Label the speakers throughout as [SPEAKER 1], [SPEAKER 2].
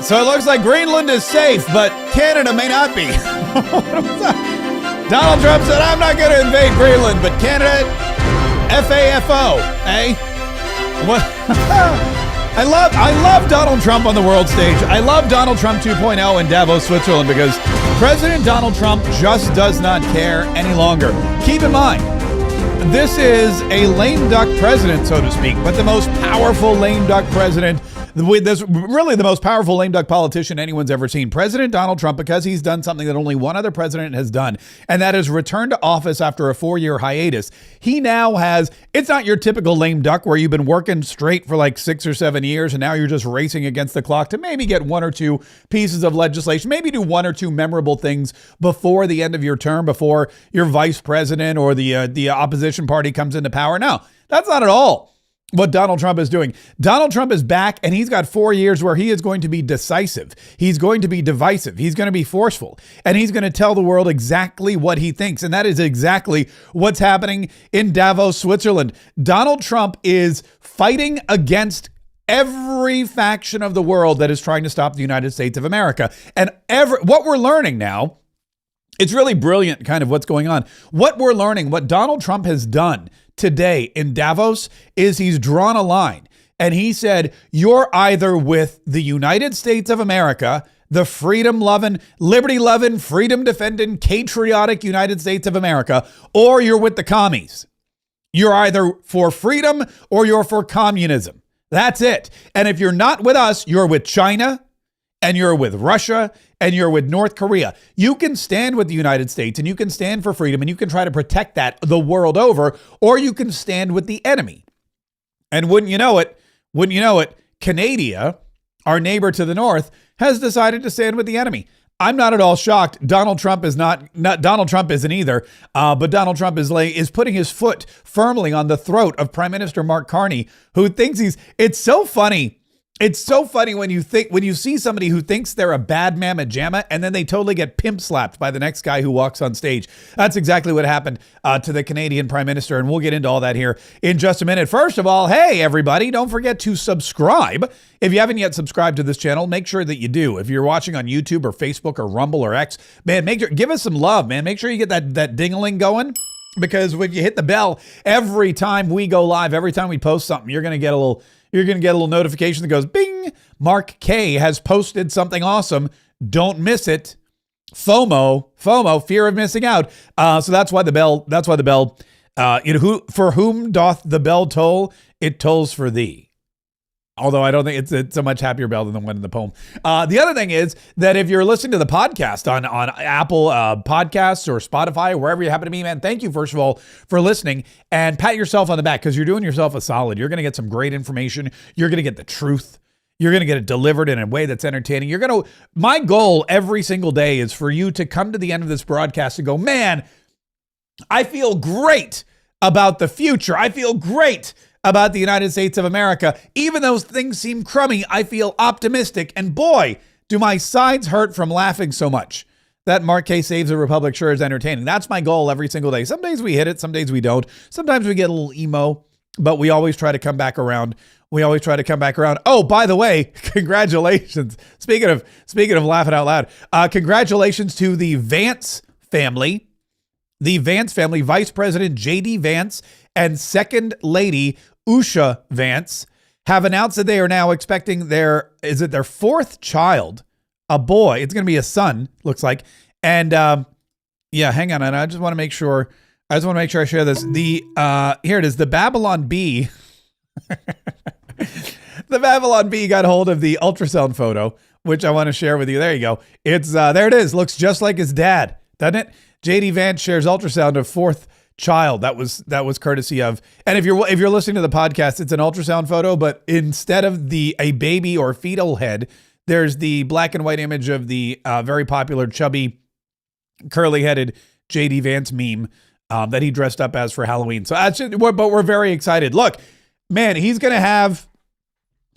[SPEAKER 1] So it looks like Greenland is safe, but Canada may not be. Donald Trump said, I'm not going to invade Greenland, but Canada, FAFO, eh? What? I love Donald Trump on the world stage. I love Donald Trump 2.0 in Davos, Switzerland, because President Donald Trump just does not care any longer. Keep in mind, this is a lame duck president, so to speak, but the most powerful lame duck president, really the most powerful lame duck politician anyone's ever seen. President Donald Trump, because he's done something that only one other president has done, and that is return to office after a 4-year hiatus. He now has, it's not your typical lame duck where you've been working straight for like 6 or 7 years and now you're just racing against the clock to maybe get 1 or 2 pieces of legislation, maybe do 1 or 2 memorable things before the end of your term, before your vice president or the opposition party comes into power. No, that's not at all what Donald Trump is doing. Donald Trump is back, and he's got 4 years where he is going to be decisive. He's going to be divisive. He's going to be forceful, and he's going to tell the world exactly what he thinks. And that is exactly what's happening in Davos, Switzerland. Donald Trump is fighting against every faction of the world that is trying to stop the United States of America. And what we're learning now, it's really brilliant kind of what's going on. What we're learning, what Donald Trump has done today in Davos is he's drawn a line, and he said, you're either with the United States of America, the freedom-loving, liberty-loving, freedom-defending, patriotic United States of America, or you're with the commies. You're either for freedom or you're for communism. That's it. And if you're not with us, you're with China, and you're with Russia, and you're with North Korea. You can stand with the United States, and you can stand for freedom, and you can try to protect that the world over, or you can stand with the enemy. And wouldn't you know it, Canada, our neighbor to the north, has decided to stand with the enemy. I'm not at all shocked. Donald Trump is not Donald Trump isn't either. But Donald Trump is putting his foot firmly on the throat of Prime Minister Mark Carney, who thinks it's so funny. It's so funny when you see somebody who thinks they're a bad mamma jamma, and then they totally get pimp slapped by the next guy who walks on stage. That's exactly what happened to the Canadian Prime Minister, and we'll get into all that here in just a minute. First of all, hey everybody, don't forget to subscribe. If you haven't yet subscribed to this channel, make sure that you do. If you're watching on YouTube or Facebook or Rumble or X, man, give us some love, man. Make sure you get that ding-a-ling going, because when you hit the bell every time we go live, every time we post something, you're going to get a little notification that goes, bing, Mark K has posted something awesome. Don't miss it. FOMO, fear of missing out. So that's why the bell, for whom doth the bell toll? It tolls for thee. Although I don't think it's a much happier bell than the one in the poem. The other thing is that if you're listening to the podcast on Apple Podcasts or Spotify or wherever you happen to be, man, thank you, first of all, for listening, and pat yourself on the back, because you're doing yourself a solid. You're going to get some great information. You're going to get the truth. You're going to get it delivered in a way that's entertaining. My goal every single day is for you to come to the end of this broadcast and go, man, I feel great about the future. I feel great about the United States of America. Even though things seem crummy, I feel optimistic. And boy, do my sides hurt from laughing so much. That Mark K Saves the Republic sure is entertaining. That's my goal every single day. Some days we hit it, some days we don't. Sometimes we get a little emo, but we always try to come back around. Oh, by the way, congratulations. Speaking of laughing out loud, congratulations to the Vance family. The Vance family, Vice President J.D. Vance and Second Lady Usha Vance have announced that they are now expecting their 4th child, a boy. It's going to be a son, looks like. And hang on. I just want to make sure I share this. Here it is. The Babylon Bee. The Babylon Bee got hold of the ultrasound photo, which I want to share with you. There you go. It's there it is. Looks just like his dad, doesn't it? J.D. Vance shares ultrasound of 4th child. That was courtesy of. And if you're listening to the podcast, it's an ultrasound photo, but instead of a baby or fetal head, there's the black and white image of the very popular chubby, curly-headed J.D. Vance meme that he dressed up as for Halloween. So but we're very excited. Look, man, he's gonna have,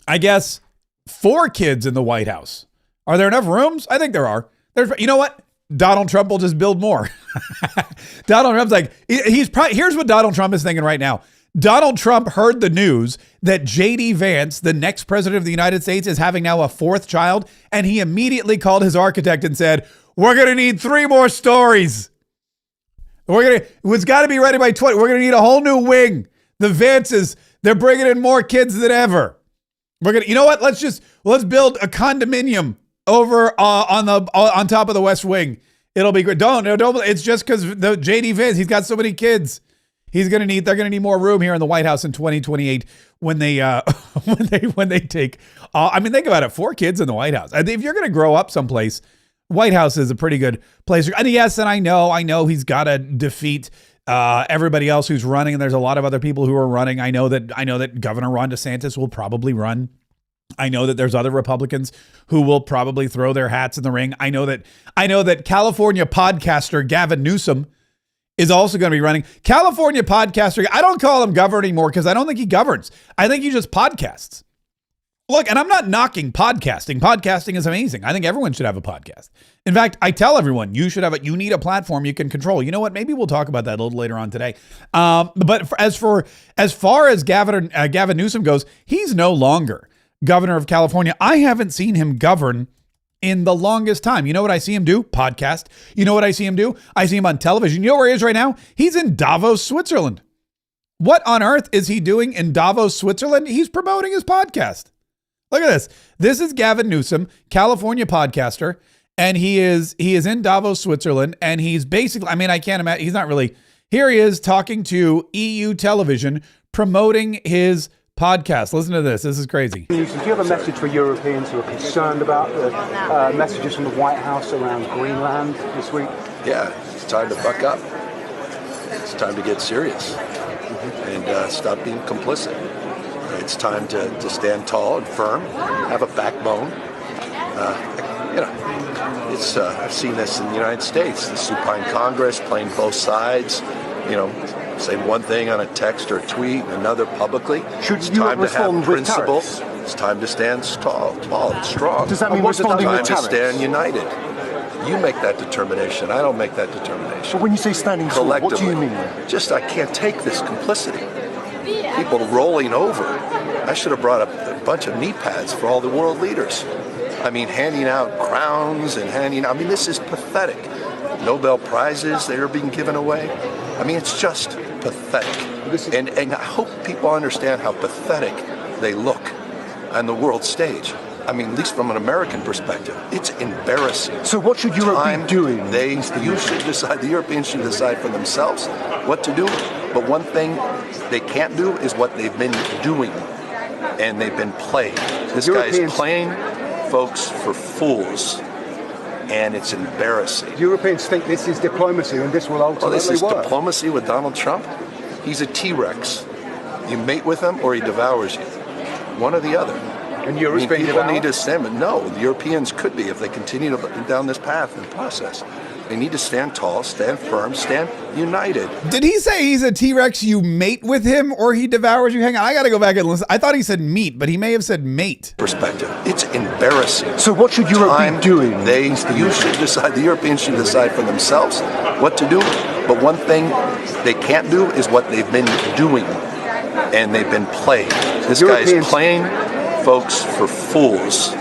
[SPEAKER 1] I guess, 4 kids in the White House. Are there enough rooms? I think there are. You know what? Donald Trump will just build more. Donald Trump's like, here's what Donald Trump is thinking right now. Donald Trump heard the news that J.D. Vance, the next president of the United States, is having now a fourth child, and he immediately called his architect and said, we're going to need 3 more stories. It's got to be ready by 20. We're going to need a whole new wing. The Vances, they're bringing in more kids than ever. You know what? Let's build a condominium over on top of the West Wing. It'll be great. Don't. It's just because the J.D. Vance, he's got so many kids. They're going to need more room here in the White House in 2028 when they take. Think about it. 4 kids in the White House. If you're going to grow up someplace, White House is a pretty good place. And yes, and I know he's got to defeat everybody else who's running, and there's a lot of other people who are running. I know that Governor Ron DeSantis will probably run. I know that there's other Republicans who will probably throw their hats in the ring. I know that California podcaster Gavin Newsom is also going to be running. California podcaster, I don't call him governor anymore because I don't think he governs. I think he just podcasts. Look, and I'm not knocking podcasting. Podcasting is amazing. I think everyone should have a podcast. In fact, I tell everyone you need a platform you can control. You know what? Maybe we'll talk about that a little later on today. But as far as Gavin Newsom goes, he's no longer governor of California. I haven't seen him govern in the longest time. You know what I see him do? Podcast. You know what I see him do? I see him on television. You know where he is right now? He's in Davos, Switzerland. What on earth is he doing in Davos, Switzerland? He's promoting his podcast. Look at this. This is Gavin Newsom, California podcaster, and he is in Davos, Switzerland, and he's basically, I can't imagine, he's not really, here he is talking to EU television, promoting his podcast. Listen to this. This is crazy.
[SPEAKER 2] Do you have a message for Europeans who are concerned about the messages from the White House around Greenland this week?
[SPEAKER 3] Yeah, it's time to buck up. It's time to get serious and stop being complicit. It's time to stand tall and firm, have a backbone. I've seen this in the United States, the supine Congress playing both sides, saying one thing on a text or a tweet and another publicly.
[SPEAKER 2] It's time to have principles.
[SPEAKER 3] It's time to stand tall and strong.
[SPEAKER 2] Does that mean responding with tariffs?
[SPEAKER 3] Time to stand united. You make that determination. I don't make that determination.
[SPEAKER 2] But when you say standing tall, what do you mean?
[SPEAKER 3] I can't take this complicity. People rolling over. I should have brought a bunch of knee pads for all the world leaders. Handing out crowns and this is pathetic. Nobel Prizes that are being given away. It's just pathetic. And I hope people understand how pathetic they look on the world stage. At least from an American perspective, it's embarrassing.
[SPEAKER 2] So what should Europe be doing?
[SPEAKER 3] You should decide, the Europeans should decide for themselves what to do. But one thing they can't do is what they've been doing. And they've been playing. This guy's playing folks for fools. And it's embarrassing.
[SPEAKER 2] Europeans think this is diplomacy and this will ultimately work.
[SPEAKER 3] This is diplomacy with Donald Trump. He's a T-Rex. You mate with him or he devours you. One or the other.
[SPEAKER 2] And Europe's being
[SPEAKER 3] people
[SPEAKER 2] devoured?
[SPEAKER 3] need to stand, but no, the Europeans could be if they continue down this path and process. They need to stand tall, stand firm, stand united.
[SPEAKER 1] Did he say he's a T-Rex, you mate with him, or he devours you? Hang on, I got to go back and listen. I thought he said meat, but he may have said mate.
[SPEAKER 3] Perspective. It's embarrassing.
[SPEAKER 2] So what should Europe be doing?
[SPEAKER 3] You should decide, the Europeans should decide for themselves what to do. But one thing they can't do is what they've been doing. And they've been playing. This guy's playing folks for fools.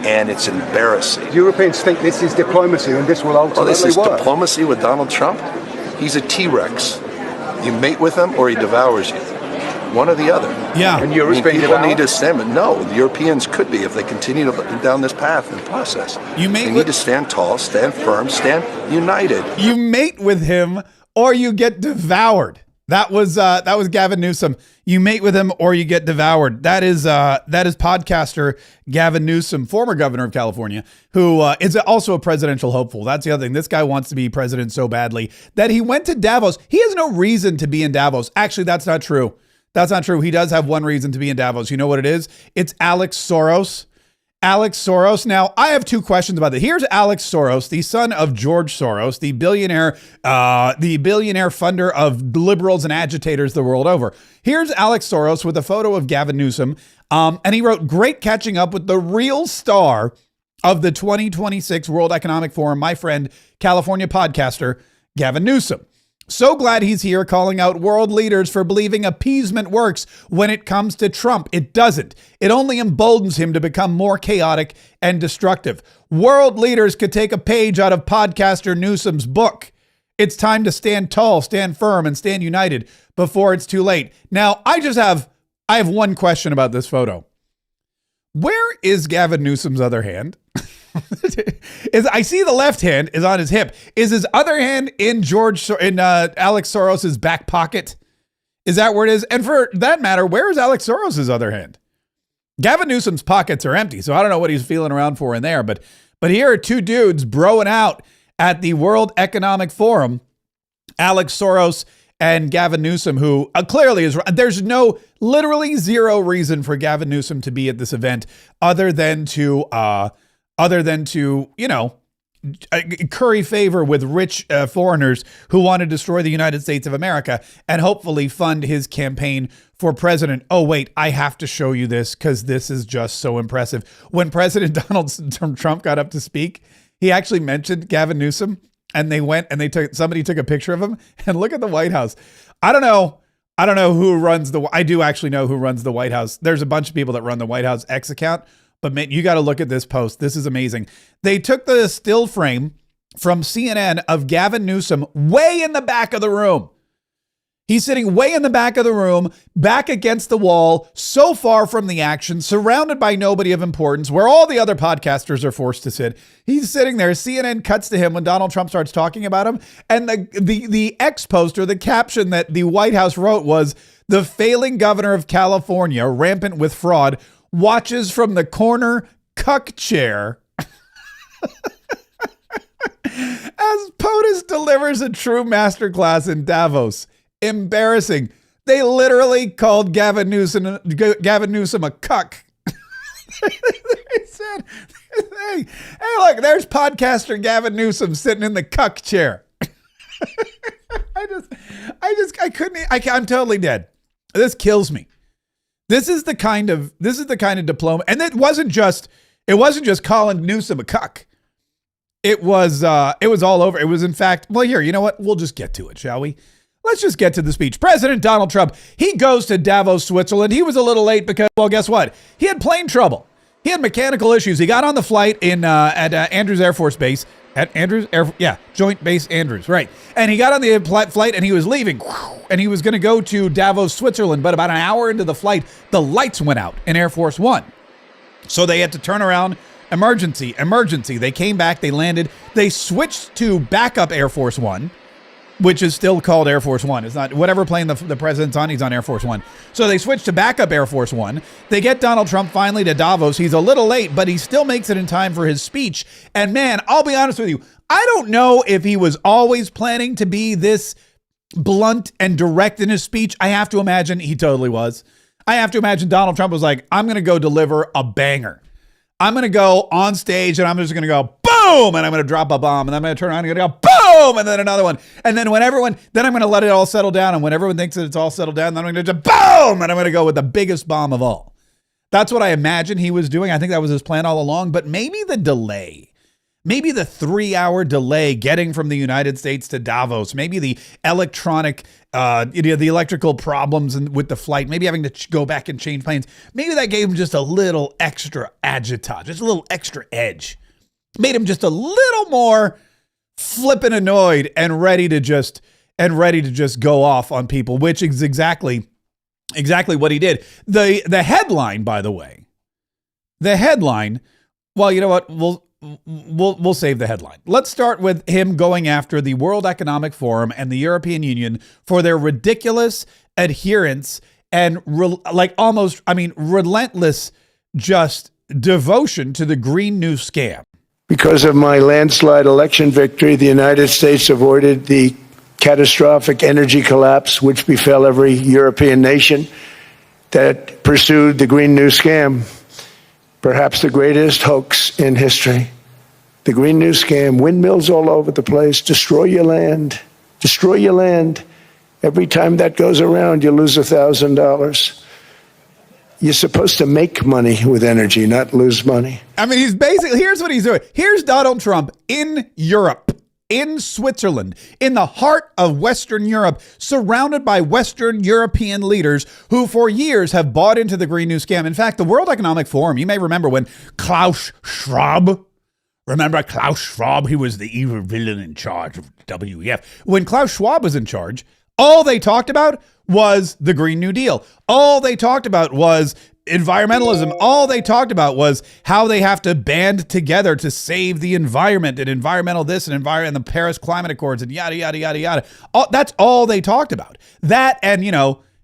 [SPEAKER 3] And it's embarrassing.
[SPEAKER 2] Europeans think this is diplomacy and this will ultimately
[SPEAKER 3] this is
[SPEAKER 2] work.
[SPEAKER 3] Diplomacy with Donald Trump. He's a T-Rex. You mate with him or he devours you. One or the other.
[SPEAKER 1] Yeah.
[SPEAKER 2] And Europe's being
[SPEAKER 3] people
[SPEAKER 2] devoured?
[SPEAKER 3] need to stand, but no, the Europeans could be if they continue down this path and process. They need to stand tall, stand firm, stand united.
[SPEAKER 1] You mate with him or you get devoured. That was Gavin Newsom. You mate with him or you get devoured. That is podcaster Gavin Newsom, former governor of California, who is also a presidential hopeful. That's the other thing. This guy wants to be president so badly that he went to Davos. He has no reason to be in Davos. Actually, that's not true. That's not true. He does have one reason to be in Davos. You know what it is? It's Alex Soros. Alex Soros. Now, I have 2 questions about that. Here's Alex Soros, the son of George Soros, the billionaire funder of liberals and agitators the world over. Here's Alex Soros with a photo of Gavin Newsom, and he wrote, "Great catching up with the real star of the 2026 World Economic Forum, my friend, California podcaster Gavin Newsom." So glad he's here calling out world leaders for believing appeasement works when it comes to Trump. It doesn't. It only emboldens him to become more chaotic and destructive. World leaders could take a page out of podcaster Newsom's book. It's time to stand tall, stand firm, and stand united before it's too late. Now, I have one question about this photo. Where is Gavin Newsom's other hand? I see the left hand is on his hip. Is his other hand in Alex Soros's back pocket? Is that where it is? And for that matter, where is Alex Soros's other hand? Gavin Newsom's pockets are empty, so I don't know what he's feeling around for in there. But here are two dudes broing out at the World Economic Forum, Alex Soros and Gavin Newsom, who clearly is. There's literally zero reason for Gavin Newsom to be at this event other than to curry favor with rich foreigners who want to destroy the United States of America and hopefully fund his campaign for president. Oh, wait, I have to show you this because this is just so impressive. When President Donald Trump got up to speak, he actually mentioned Gavin Newsom, and they went and somebody took a picture of him, and look at the White House. I don't know who runs I do actually know who runs the White House. There's a bunch of people that run the White House X account. But man, you got to look at this post. This is amazing. They took the still frame from CNN of Gavin Newsom way in the back of the room. He's sitting way in the back of the room, back against the wall, so far from the action, surrounded by nobody of importance, where all the other podcasters are forced to sit. He's sitting there. CNN cuts to him when Donald Trump starts talking about him. And the X post, or the caption that the White House wrote, was, "The failing governor of California, rampant with fraud, watches from the corner cuck chair as POTUS delivers a true masterclass in Davos." Embarrassing. They literally called Gavin Newsom a cuck. They said, hey, look, there's podcaster Gavin Newsom sitting in the cuck chair. I'm totally dead. This kills me. This is the kind of diploma, and it wasn't just calling Newsom a cuck. It was all over. It was, in fact, well, here, you know what? We'll just get to it, shall we? Let's just get to the speech. President Donald Trump, he goes to Davos, Switzerland. He was a little late because, well, guess what? He had plane trouble. He had mechanical issues. He got on the flight at Andrews Air Force Base. At Andrews, Joint Base Andrews, right. And he got on the flight and he was leaving. And he was going to go to Davos, Switzerland. But about an hour into the flight, the lights went out in Air Force One. So they had to turn around. Emergency. They came back. They landed. They switched to backup Air Force One, which is still called Air Force One. It's not whatever plane the president's on, he's on Air Force One. So they switched to backup Air Force One. They get Donald Trump finally to Davos. He's a little late, but he still makes it in time for his speech. And man, I'll be honest with you, I don't know if he was always planning to be this blunt and direct in his speech. I have to imagine he totally was. I have to imagine Donald Trump was like, I'm going to go deliver a banger. I'm going to go on stage and I'm just going to go boom, and I'm going to drop a bomb, and then I'm going to turn around and go boom, and then another one. And then then I'm going to let it all settle down. And when everyone thinks that it's all settled down, then I'm going to boom, and I'm going to go with the biggest bomb of all. That's what I imagine he was doing. I think that was his plan all along, but maybe the 3-hour delay getting from the United States to Davos, maybe the the electrical problems with the flight, maybe having to go back and change planes. Maybe that gave him just a little extra agitage, just a little extra edge. Made him just a little more flippin' annoyed and ready to just go off on people, which is exactly what he did. The headline, by the way, well, you know what? We'll save the headline. Let's start with him going after the World Economic Forum and the European Union for their ridiculous adherence and relentless just devotion to the Green New Scam.
[SPEAKER 4] Because of my landslide election victory, the United States avoided the catastrophic energy collapse which befell every European nation that pursued the Green New Scam, perhaps the greatest hoax in history. The Green New Scam, windmills all over the place, destroy your land. Every time that goes around, you lose $1,000. You're supposed to make money with energy, not lose money.
[SPEAKER 1] I mean, here's what he's doing. Here's Donald Trump in Europe, in Switzerland, in the heart of Western Europe, surrounded by Western European leaders who for years have bought into the Green New Scam. In fact, the World Economic Forum, you may remember when Klaus Schwab, he was the evil villain in charge of WEF. When Klaus Schwab was in charge, all they talked about was the Green New Deal. All they talked about was environmentalism. All they talked about was how they have to band together to save the environment and environmental this and the Paris Climate Accords and yada, yada, yada, yada. That's all they talked about. That and,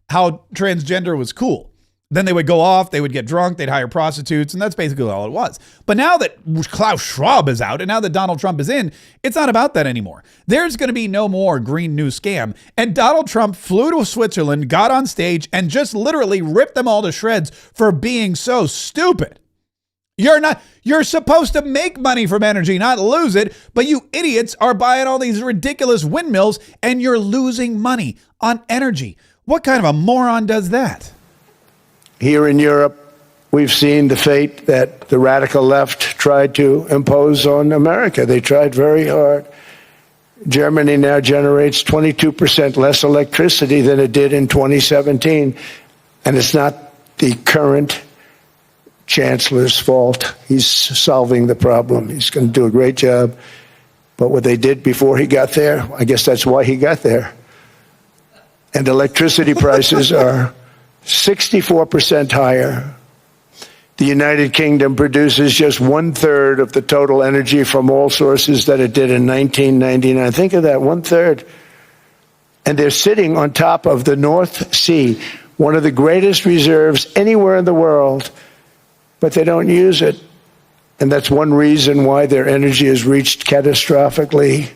[SPEAKER 1] how transgender was cool. Then they would go off, they would get drunk, they'd hire prostitutes, and that's basically all it was. But now that Klaus Schwab is out and now that Donald Trump is in, it's not about that anymore. There's going to be no more Green New Scam. And Donald Trump flew to Switzerland, got on stage, and just literally ripped them all to shreds for being so stupid. You're supposed to make money from energy, not lose it, but you idiots are buying all these ridiculous windmills and you're losing money on energy. What kind of a moron does that?
[SPEAKER 4] Here in Europe, we've seen the fate that the radical left tried to impose on America. They tried very hard. Germany now generates 22% less electricity than it did in 2017. And it's not the current chancellor's fault. He's solving the problem. He's going to do a great job. But what they did before he got there, I guess that's why he got there. And electricity prices are 64% higher. The United Kingdom produces just 1/3 of the total energy from all sources that it did in 1999. Think of that, 1/3. And they're sitting on top of the North Sea, one of the greatest reserves anywhere in the world, but they don't use it. And that's one reason why their energy has reached catastrophically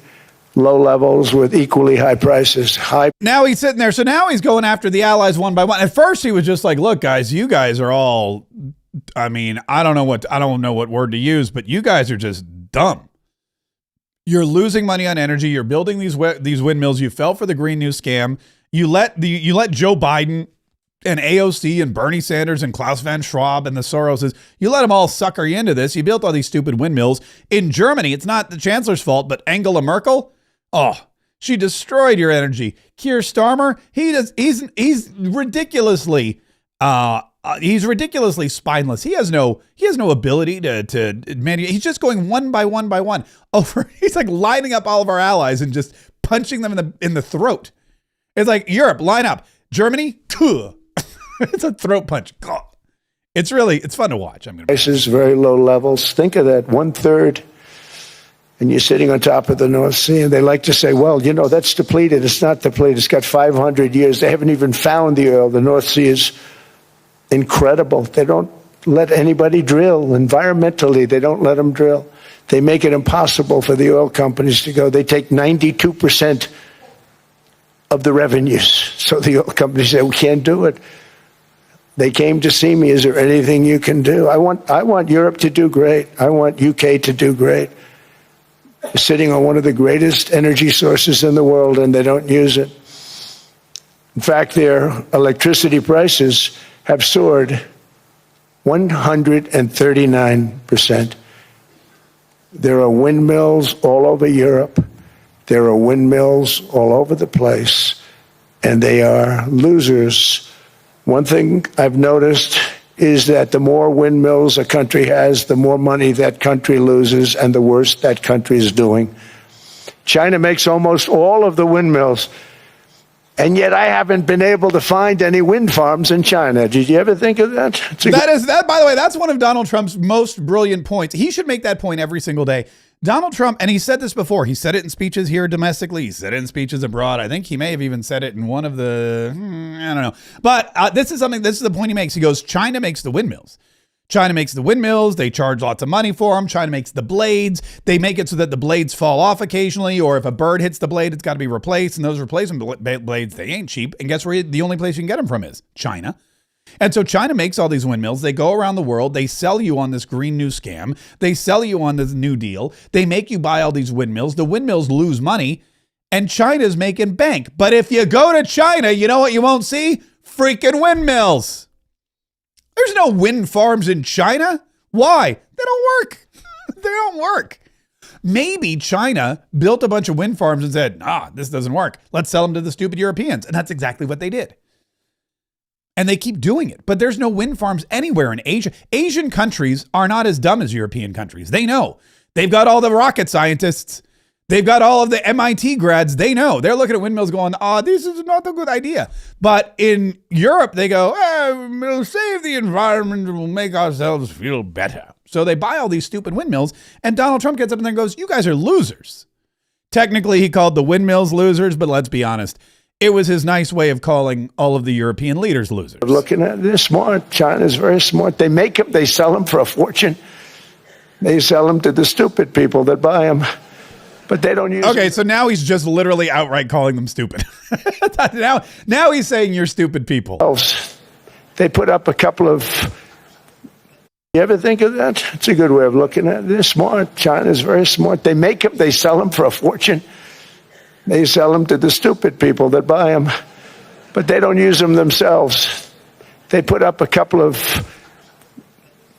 [SPEAKER 4] low levels with equally high prices.
[SPEAKER 1] Now he's sitting there. So now he's going after the allies one by one. At first he was just like, look, guys, you guys are all, I don't know what word to use, but you guys are just dumb. You're losing money on energy. You're building these windmills. You fell for the Green New Scam. You let Joe Biden and AOC and Bernie Sanders and Klaus Van Schwab and the Soroses, you let them all sucker you into this. You built all these stupid windmills. In Germany, it's not the chancellor's fault, but Angela Merkel, she destroyed your energy. Keir Starmer, he's ridiculously spineless. He has no ability to he's just going one by one over. He's like lining up all of our allies and just punching them in the throat. It's like Europe, line up. Germany, it's a throat punch. It's fun to watch.
[SPEAKER 4] Prices very low levels. Think of that, 1/3. And you're sitting on top of the North Sea, and they like to say, well, that's depleted. It's not depleted. It's got 500 years. They haven't even found the oil. The North Sea is incredible. They don't let anybody drill. Environmentally, they don't let them drill. They make it impossible for the oil companies to go. They take 92% of the revenues. So the oil companies say, we can't do it. They came to see me. Is there anything you can do? I want Europe to do great. I want UK to do great. They're sitting on one of the greatest energy sources in the world, and they don't use it. In fact, their electricity prices have soared 139%. There are windmills all over Europe. There are windmills all over the place, and they are losers. One thing I've noticed is that the more windmills a country has, the more money that country loses and the worse that country is doing. China makes almost all of the windmills, and yet I haven't been able to find any wind farms in China. Did you ever think of that?
[SPEAKER 1] By the way, that's one of Donald Trump's most brilliant points. He should make that point every single day. Donald Trump, and he said this before, he said it in speeches here domestically, he said it in speeches abroad. I think he may have even said it in one of the, I don't know. But this is the point he makes. He goes, China makes the windmills. China makes the windmills. They charge lots of money for them. China makes the blades. They make it so that the blades fall off occasionally, or if a bird hits the blade, it's got to be replaced. And those replacement blades, they ain't cheap. And guess where the only place you can get them from is China. And so China makes all these windmills. They go around the world. They sell you on this Green New Scam. They sell you on this New Deal. They make you buy all these windmills. The windmills lose money, and China's making bank. But if you go to China, you know what you won't see? Freaking windmills. There's no wind farms in China. Why? They don't work. They don't work. Maybe China built a bunch of wind farms and said, this doesn't work. Let's sell them to the stupid Europeans. And that's exactly what they did. And they keep doing it. But there's no wind farms anywhere in Asia. Asian countries are not as dumb as European countries. They know. They've got all the rocket scientists. They've got all of the MIT grads. They know. They're looking at windmills going, this is not a good idea. But in Europe, they go, we'll save the environment and we'll make ourselves feel better. So they buy all these stupid windmills, and Donald Trump gets up and then goes, you guys are losers. Technically, he called the windmills losers, but let's be honest. It was his nice way of calling all of the European leaders losers.
[SPEAKER 4] Looking at it, they're smart. China's very smart. They make them, they sell them for a fortune. They sell them to the stupid people that buy them. But they don't use them.
[SPEAKER 1] So now he's just literally outright calling them stupid. now he's saying you're stupid people.
[SPEAKER 4] They put up a couple of... You ever think of that? It's a good way of looking at it. They're smart. China's very smart. They make them, they sell them for a fortune. They sell them to the stupid people that buy them. But they don't use them themselves. They put up a couple of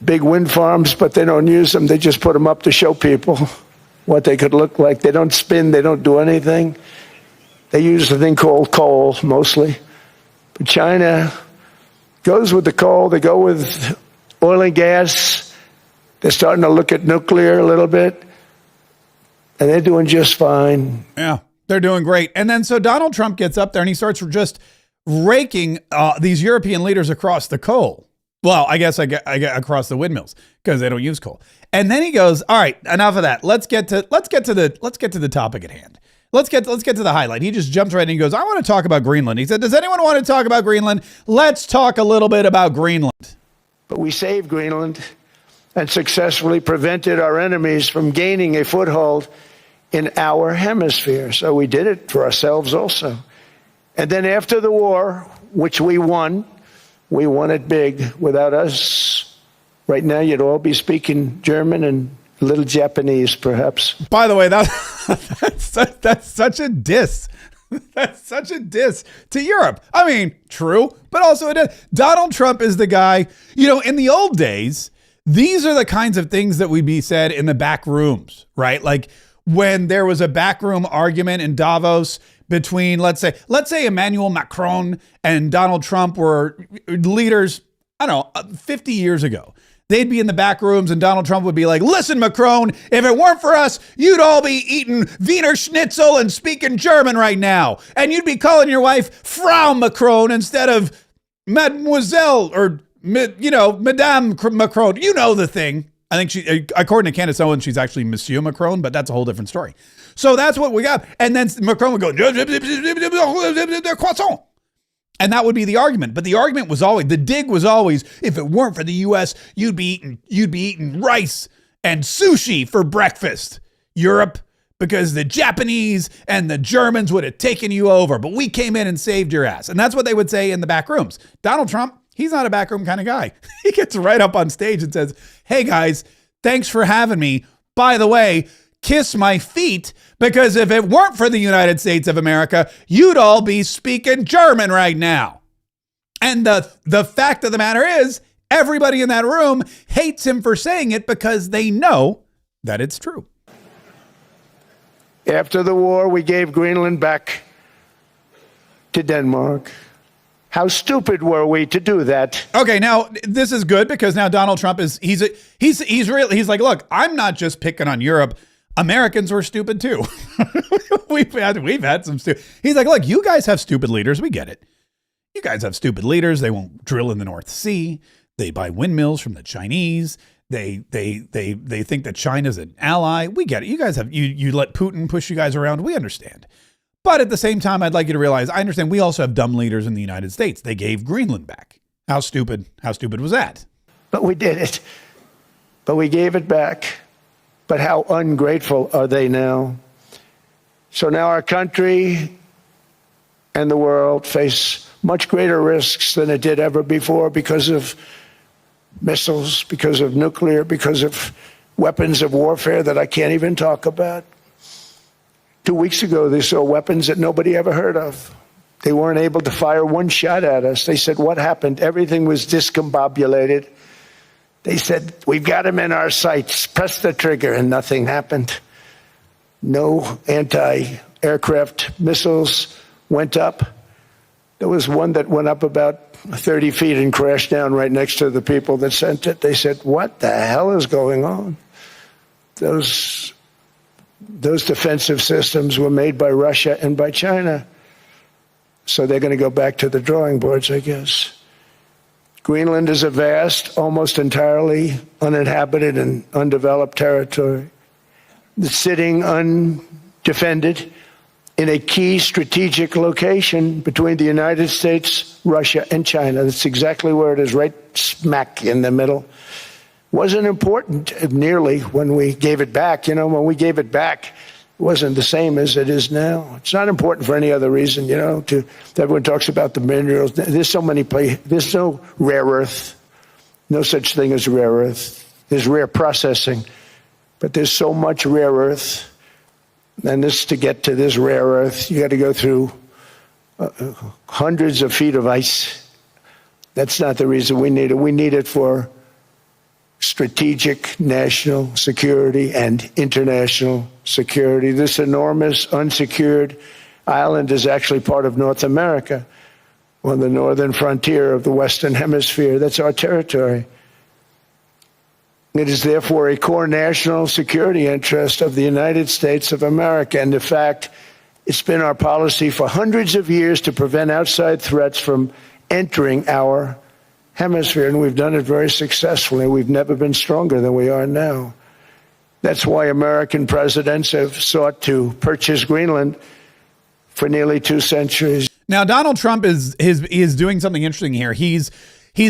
[SPEAKER 4] big wind farms, but they don't use them. They just put them up to show people what they could look like. They don't spin. They don't do anything. They use a thing called coal, mostly. But China goes with the coal. They go with oil and gas. They're starting to look at nuclear a little bit. And they're doing just fine.
[SPEAKER 1] Yeah, they're doing great. And then so Donald Trump gets up there and he starts just raking these European leaders across the coal. Well, I guess I get across the windmills because they don't use coal. And then he goes, "All right, enough of that. Let's get to the topic at hand. Let's get to the highlight." He just jumps right in and he goes, "I want to talk about Greenland." He said, "Does anyone want to talk about Greenland? Let's talk a little bit about Greenland."
[SPEAKER 4] But we saved Greenland and successfully prevented our enemies from gaining a foothold in our hemisphere. So we did it for ourselves also. And then after the war, which we won it big. Without us, right now you'd all be speaking German and a little Japanese, perhaps.
[SPEAKER 1] By the way, that's such a diss. That's such a diss to Europe. I mean, true, but also it is. Donald Trump is the guy, in the old days, these are the kinds of things that would be said in the back rooms, right? Like when there was a backroom argument in Davos between, let's say Emmanuel Macron and Donald Trump were leaders, 50 years ago. They'd be in the back rooms and Donald Trump would be like, "Listen, Macron, if it weren't for us, you'd all be eating Wiener Schnitzel and speaking German right now. And you'd be calling your wife Frau Macron instead of Mademoiselle or, Madame Macron." You know the thing. I think she, according to Candace Owens, she's actually Monsieur Macron, but that's a whole different story. So that's what we got. And then Macron would go, "Croissant." And that would be the argument. But the argument was always, the dig was always, if it weren't for the U.S., you'd be eating rice and sushi for breakfast. Europe, because the Japanese and the Germans would have taken you over, but we came in and saved your ass. And that's what they would say in the back rooms. Donald Trump, he's not a backroom kind of guy. He gets right up on stage and says, "Hey guys, thanks for having me. By the way, kiss my feet, because if it weren't for the United States of America, you'd all be speaking German right now." And the fact of the matter is, everybody in that room hates him for saying it because they know that it's true.
[SPEAKER 4] After the war, we gave Greenland back to Denmark. How stupid were we to do that?
[SPEAKER 1] Okay, now this is good because now Donald Trump he's like, "Look, I'm not just picking on Europe. Americans were stupid too." we've had some stupid. He's like, "Look, you guys have stupid leaders. We get it. You guys have stupid leaders. They won't drill in the North Sea. They buy windmills from the Chinese. They think that China's an ally. We get it. You guys have you let Putin push you guys around. We understand. But at the same time, I'd like you to realize, I understand we also have dumb leaders in the United States. They gave Greenland back. How stupid was that?"
[SPEAKER 4] But we did it. But we gave it back. But how ungrateful are they now? So now our country and the world face much greater risks than it did ever before because of missiles, because of nuclear, because of weapons of warfare that I can't even talk about. 2 weeks ago, they saw weapons that nobody ever heard of. They weren't able to fire one shot at us. They said, "What happened?" Everything was discombobulated. They said, "We've got them in our sights. Press the trigger," and nothing happened. No anti-aircraft missiles went up. There was one that went up about 30 feet and crashed down right next to the people that sent it. They said, what the hell is going on? Those defensive systems were made by Russia and by China. So they're going to go back to the drawing boards, I guess. Greenland is a vast, almost entirely uninhabited and undeveloped territory that's sitting undefended in a key strategic location between the United States, Russia, and China. That's exactly where it is, right smack in the middle. Wasn't important nearly when we gave it back. When we gave it back, it wasn't the same as it is now. It's not important for any other reason, everyone talks about the minerals. There's so many places. There's no rare earth. No such thing as rare earth. There's rare processing, but there's so much rare earth. And to get to this rare earth, you got to go through hundreds of feet of ice. That's not the reason we need it. We need it for strategic national security and international security. This enormous unsecured island is actually part of North America, on the northern frontier of the Western Hemisphere. That's our territory. It is therefore a core national security interest of the United States of America. And in fact, it's been our policy for hundreds of years to prevent outside threats from entering our hemisphere, and we've done it very successfully. We've never been stronger than we are now. That's why American presidents have sought to purchase Greenland for nearly 2 centuries.
[SPEAKER 1] Now, Donald Trump is doing something interesting here. He's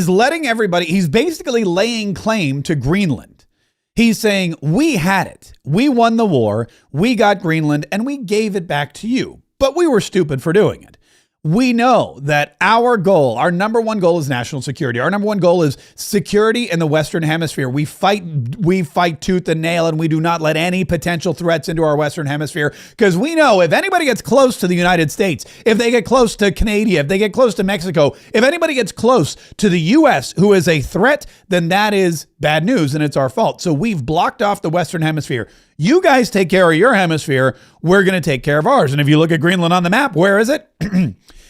[SPEAKER 1] letting everybody, he's basically laying claim to Greenland. He's saying, we had it. We won the war. We got Greenland and we gave it back to you. But we were stupid for doing it. We know that our goal, our number one goal is national security. Our number one goal is security in the Western Hemisphere. We fight tooth and nail, and we do not let any potential threats into our Western Hemisphere, because we know if anybody gets close to the United States, if they get close to Canada, if they get close to Mexico, if anybody gets close to the U.S., who is a threat, then that is bad news and it's our fault. So we've blocked off the Western Hemisphere. You guys take care of your hemisphere. We're going to take care of ours. And if you look at Greenland on the map, where is it?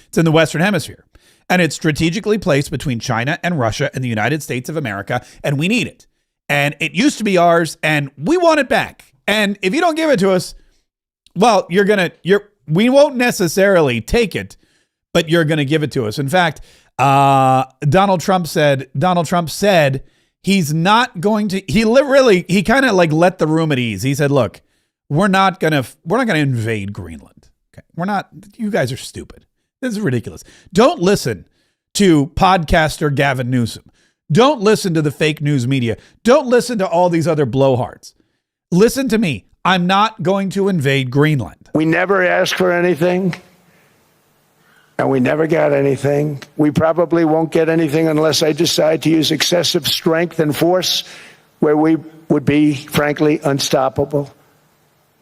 [SPEAKER 1] It's in the Western Hemisphere, and it's strategically placed between China and Russia and the United States of America, and we need it. And it used to be ours, and we want it back. And if you don't give it to us, well, we won't necessarily take it, but you're going to give it to us. In fact, Donald Trump said he's not going to. He kind of like let the room at ease. He said, "Look, we're not going to invade Greenland. Okay, we're not. You guys are stupid. This is ridiculous. Don't listen to podcaster Gavin Newsom. Don't listen to the fake news media. Don't listen to all these other blowhards. Listen to me. I'm not going to invade Greenland."
[SPEAKER 4] We never asked for anything, and we never got anything. We probably won't get anything unless I decide to use excessive strength and force, where we would be, frankly, unstoppable.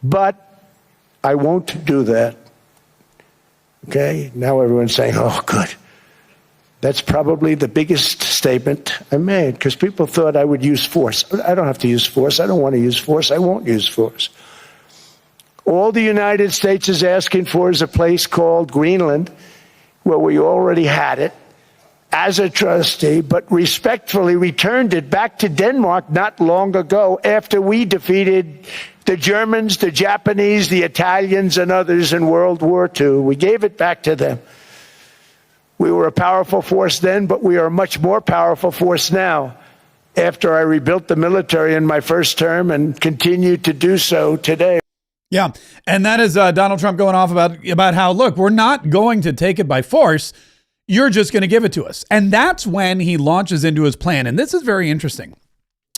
[SPEAKER 4] But I won't do that. Okay, now everyone's saying, oh, good. That's probably the biggest statement I made, because people thought I would use force. I don't have to use force. I don't want to use force. I won't use force. All the United States is asking for is a place called Greenland, where we already had it as a trustee, but respectfully returned it back to Denmark not long ago after we defeated the Germans, the Japanese, the Italians, and others in World War II. We gave it back to them. We were a powerful force then, but we are a much more powerful force now, after I rebuilt the military in my first term and continue to do so today.
[SPEAKER 1] Yeah, and that is Donald Trump going off about how, look, we're not going to take it by force. You're just going to give it to us. And that's when he launches into his plan. And this is very interesting,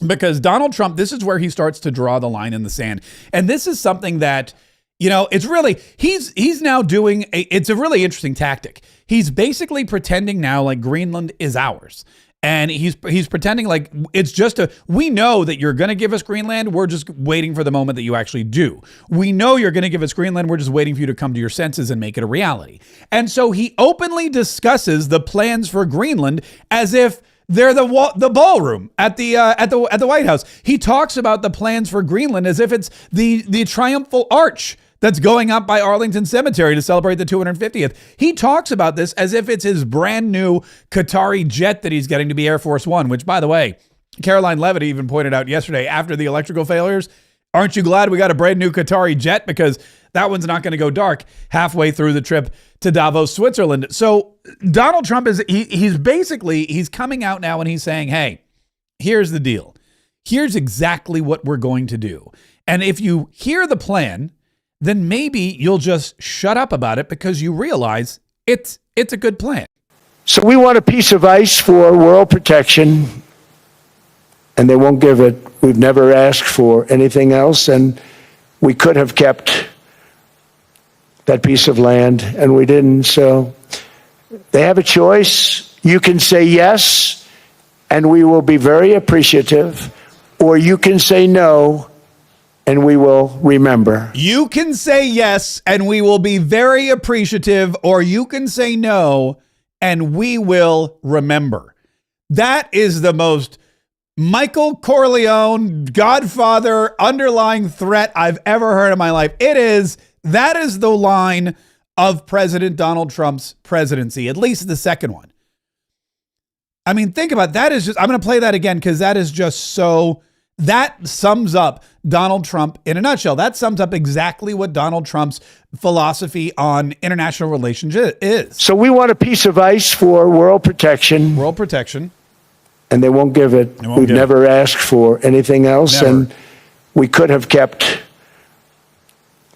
[SPEAKER 1] because Donald Trump, this is where he starts to draw the line in the sand. And this is something that, it's really, he's now doing, it's a really interesting tactic. He's basically pretending now like Greenland is ours. And he's pretending like it's just we know that you're going to give us Greenland. We're just waiting for the moment that you actually do. We know you're going to give us Greenland. We're just waiting for you to come to your senses and make it a reality. And so he openly discusses the plans for Greenland as if They're the ballroom at the White House. He talks about the plans for Greenland as if it's the triumphal arch that's going up by Arlington Cemetery to celebrate the 250th. He talks about this as if it's his brand new Qatari jet that he's getting to be Air Force One, which, by the way, Caroline Levitt even pointed out yesterday after the electrical failures, aren't you glad we got a brand new Qatari jet? Because that one's not going to go dark halfway through the trip to Davos, Switzerland. So Donald Trump he's coming out now and he's saying, hey, here's the deal. Here's exactly what we're going to do. And if you hear the plan, then maybe you'll just shut up about it because you realize it's a good plan.
[SPEAKER 4] So we want a piece of ice for world protection, and they won't give it. We've never asked for anything else, and we could have kept that piece of land, and we didn't. So they have a choice. You can say yes, and we will be very appreciative, or you can say no, and we will remember.
[SPEAKER 1] You can say yes, and we will be very appreciative, or you can say no, and we will remember. That is the most Michael Corleone, Godfather, underlying threat I've ever heard in my life. That is the line of President Donald Trump's presidency, at least the second one. I mean, think about that. I'm going to play that again because that is just so, that sums up Donald Trump in a nutshell. That sums up exactly what Donald Trump's philosophy on international relations is.
[SPEAKER 4] So we want a piece of ice for world protection.
[SPEAKER 1] World protection.
[SPEAKER 4] And they won't give it. We've never asked for anything else.
[SPEAKER 1] Never.
[SPEAKER 4] And we could have kept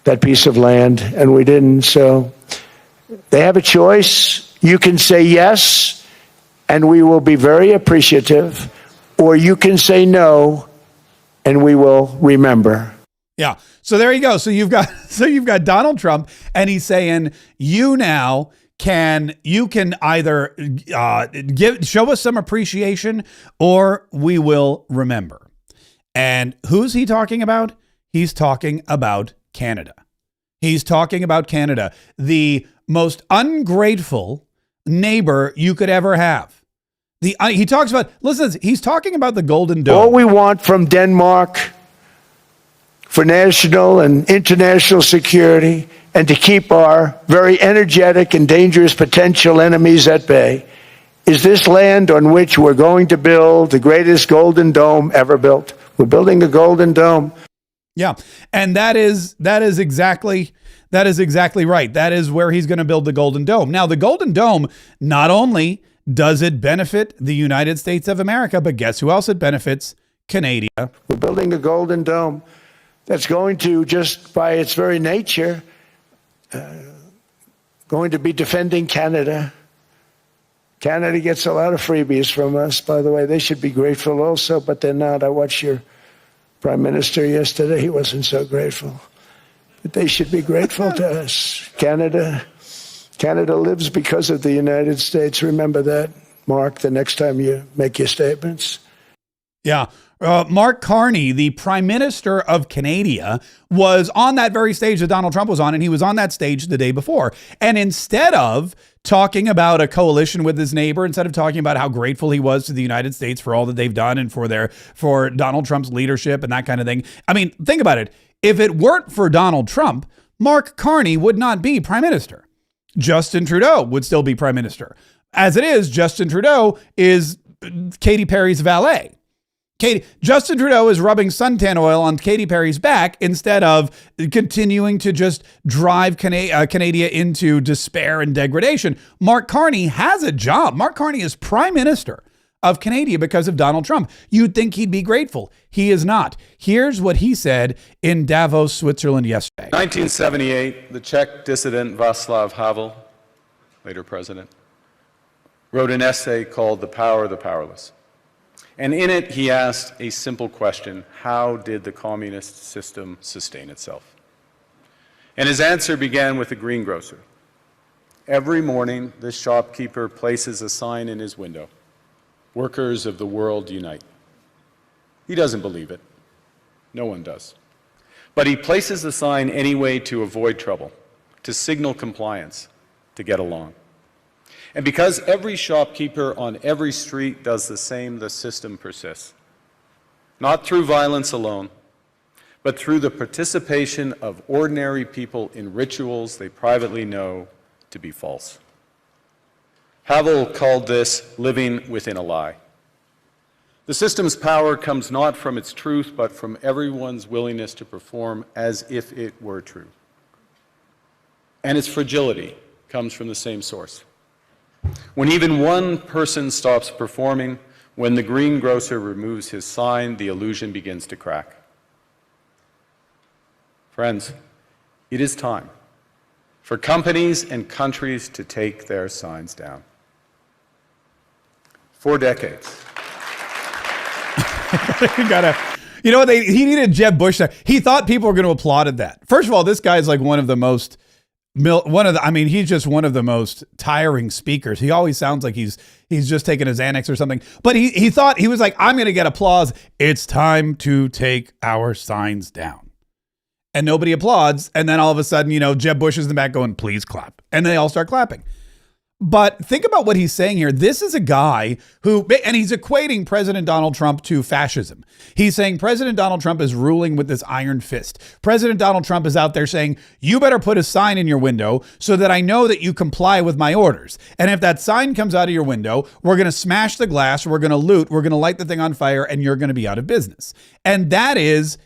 [SPEAKER 4] that piece of land, and we didn't. So they have a choice. You can say yes, and we will be very appreciative, or you can say no, and we will remember.
[SPEAKER 1] Yeah. So there you go. So you've got Donald Trump, and he's saying you can either show us some appreciation, or we will remember. And who's he talking about? He's talking about Canada. He's talking about Canada, the most ungrateful neighbor you could ever have. He talks about, listen, he's talking about the Golden Dome.
[SPEAKER 4] All we want from Denmark for national and international security and to keep our very energetic and dangerous potential enemies at bay is this land on which we're going to build the greatest Golden Dome ever built. We're building a Golden Dome.
[SPEAKER 1] Yeah. And that is exactly right. That is where he's going to build the Golden Dome. Now, the Golden Dome, not only does it benefit the United States of America, but guess who else it benefits? Canada.
[SPEAKER 4] We're building a Golden Dome that's going to, just by its very nature, going to be defending Canada. Canada gets a lot of freebies from us, by the way. They should be grateful also, but they're not. I watched your Prime Minister yesterday. He wasn't so grateful. But they should be grateful to us. Canada lives because of the United States. Remember that, Mark, the next time you make your statements.
[SPEAKER 1] Yeah. Mark Carney, the Prime Minister of Canada, was on that very stage that Donald Trump was on, and he was on that stage the day before. And instead of talking about a coalition with his neighbor, instead of talking about how grateful he was to the United States for all that they've done and for Donald Trump's leadership and that kind of thing. I mean, think about it. If it weren't for Donald Trump, Mark Carney would not be Prime Minister. Justin Trudeau would still be Prime Minister. As it is, Justin Trudeau is Katy Perry's valet. Justin Trudeau is rubbing suntan oil on Katy Perry's back instead of continuing to just drive Canada into despair and degradation. Mark Carney has a job. Mark Carney is Prime Minister of Canada because of Donald Trump. You'd think he'd be grateful. He is not. Here's what he said in Davos, Switzerland yesterday.
[SPEAKER 5] 1978, the Czech dissident Václav Havel, later president, wrote an essay called The Power of the Powerless. And in it, he asked a simple question: how did the communist system sustain itself? And his answer began with a greengrocer. Every morning, this shopkeeper places a sign in his window: "Workers of the world unite." He doesn't believe it. No one does. But he places the sign anyway to avoid trouble, to signal compliance, to get along. And because every shopkeeper on every street does the same, the system persists. Not through violence alone, but through the participation of ordinary people in rituals they privately know to be false. Havel called this living within a lie. The system's power comes not from its truth, but from everyone's willingness to perform as if it were true. And its fragility comes from the same source. When even one person stops performing, when the greengrocer removes his sign, the illusion begins to crack. Friends, it is time for companies and countries to take their signs down. For decades.
[SPEAKER 1] You know what? He needed Jeb Bush there. He thought people were going to applaud at that. First of all, this guy's like he's just one of the most tiring speakers. He always sounds like he's just taking a Xanax or something. But he thought, he was like, I'm going to get applause. It's time to take our signs down. And nobody applauds. And then all of a sudden, Jeb Bush is in the back going, please clap. And they all start clapping. But think about what he's saying here. This is a guy and he's equating President Donald Trump to fascism. He's saying President Donald Trump is ruling with this iron fist. President Donald Trump is out there saying, you better put a sign in your window so that I know that you comply with my orders. And if that sign comes out of your window, we're going to smash the glass, we're going to loot, we're going to light the thing on fire, and you're going to be out of business. And that is,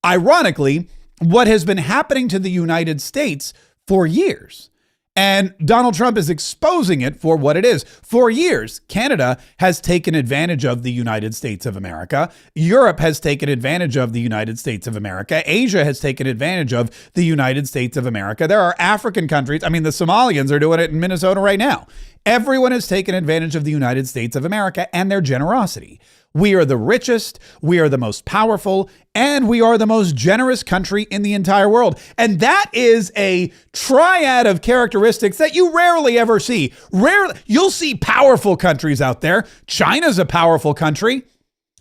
[SPEAKER 1] ironically, what has been happening to the United States for years. And Donald Trump is exposing it for what it is. For years, Canada has taken advantage of the United States of America. Europe has taken advantage of the United States of America. Asia has taken advantage of the United States of America. There are African countries. The Somalians are doing it in Minnesota right now. Everyone has taken advantage of the United States of America and their generosity. We are the richest, we are the most powerful, and we are the most generous country in the entire world. And that is a triad of characteristics that you rarely ever see. You'll see powerful countries out there. China's a powerful country.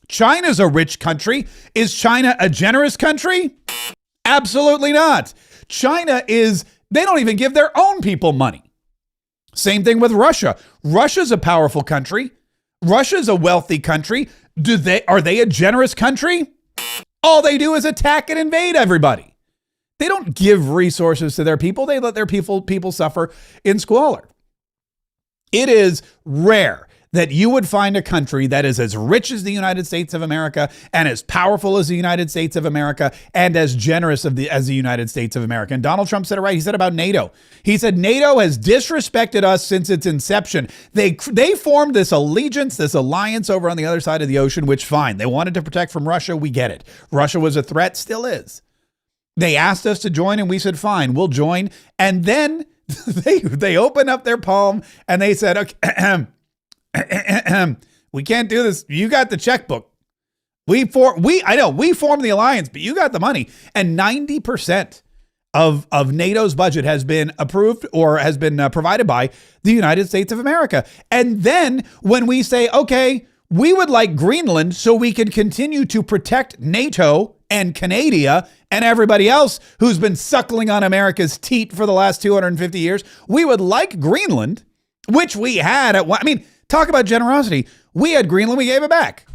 [SPEAKER 1] China's a rich country. Is China a generous country? Absolutely not. They don't even give their own people money. Same thing with Russia. Russia's a powerful country. Russia's a wealthy country. Are they a generous country? All they do is attack and invade everybody. They don't give resources to their people. They let their people suffer in squalor. It is rare that you would find a country that is as rich as the United States of America and as powerful as the United States of America and as generous as the United States of America. And Donald Trump said it right. He said about NATO. He said, NATO has disrespected us since its inception. They formed this allegiance, this alliance over on the other side of the ocean, which fine. They wanted to protect from Russia. We get it. Russia was a threat, still is. They asked us to join and we said, fine, we'll join. And then they opened up their palm and they said, okay, we can't do this. You got the checkbook. We formed the alliance, but you got the money. And 90% of NATO's budget has been approved or has been provided by the United States of America. And then when we say, okay, we would like Greenland so we can continue to protect NATO and Canada and everybody else who's been suckling on America's teat for the last 250 years. We would like Greenland, which we had at one. Talk about generosity. We had Greenland, we gave it back.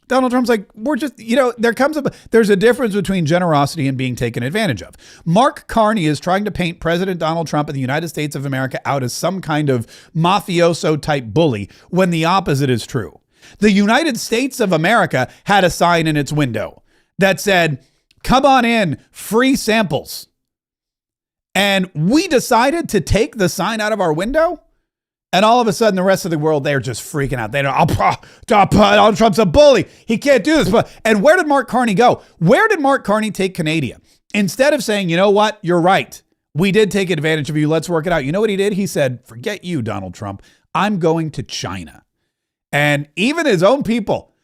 [SPEAKER 1] Donald Trump's like, there's a difference between generosity and being taken advantage of. Mark Carney is trying to paint President Donald Trump and the United States of America out as some kind of mafioso type bully when the opposite is true. The United States of America had a sign in its window that said, come on in, free samples. And we decided to take the sign out of our window. And all of a sudden, the rest of the world, they're just freaking out. They don't, Donald Trump's a bully. He can't do this. And where did Mark Carney go? Where did Mark Carney take Canada? Instead of saying, you know what? You're right. We did take advantage of you. Let's work it out. You know what he did? He said, forget you, Donald Trump. I'm going to China. And even his own people,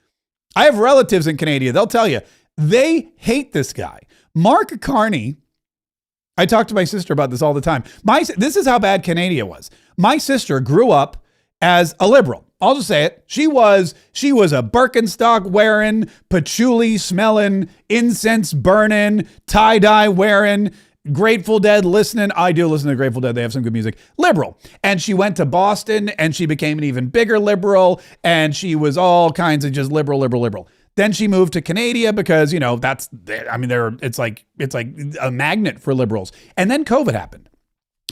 [SPEAKER 1] I have relatives in Canada. They'll tell you, they hate this guy. Mark Carney, I talk to my sister about this all the time. This is how bad Canada was. My sister grew up as a liberal. I'll just say it. She was a Birkenstock wearing, patchouli smelling, incense burning, tie-dye wearing, Grateful Dead listening. I do listen to Grateful Dead. They have some good music. Liberal. And she went to Boston and she became an even bigger liberal. And she was all kinds of just liberal. Then she moved to Canada because, it's like a magnet for liberals. And then COVID happened.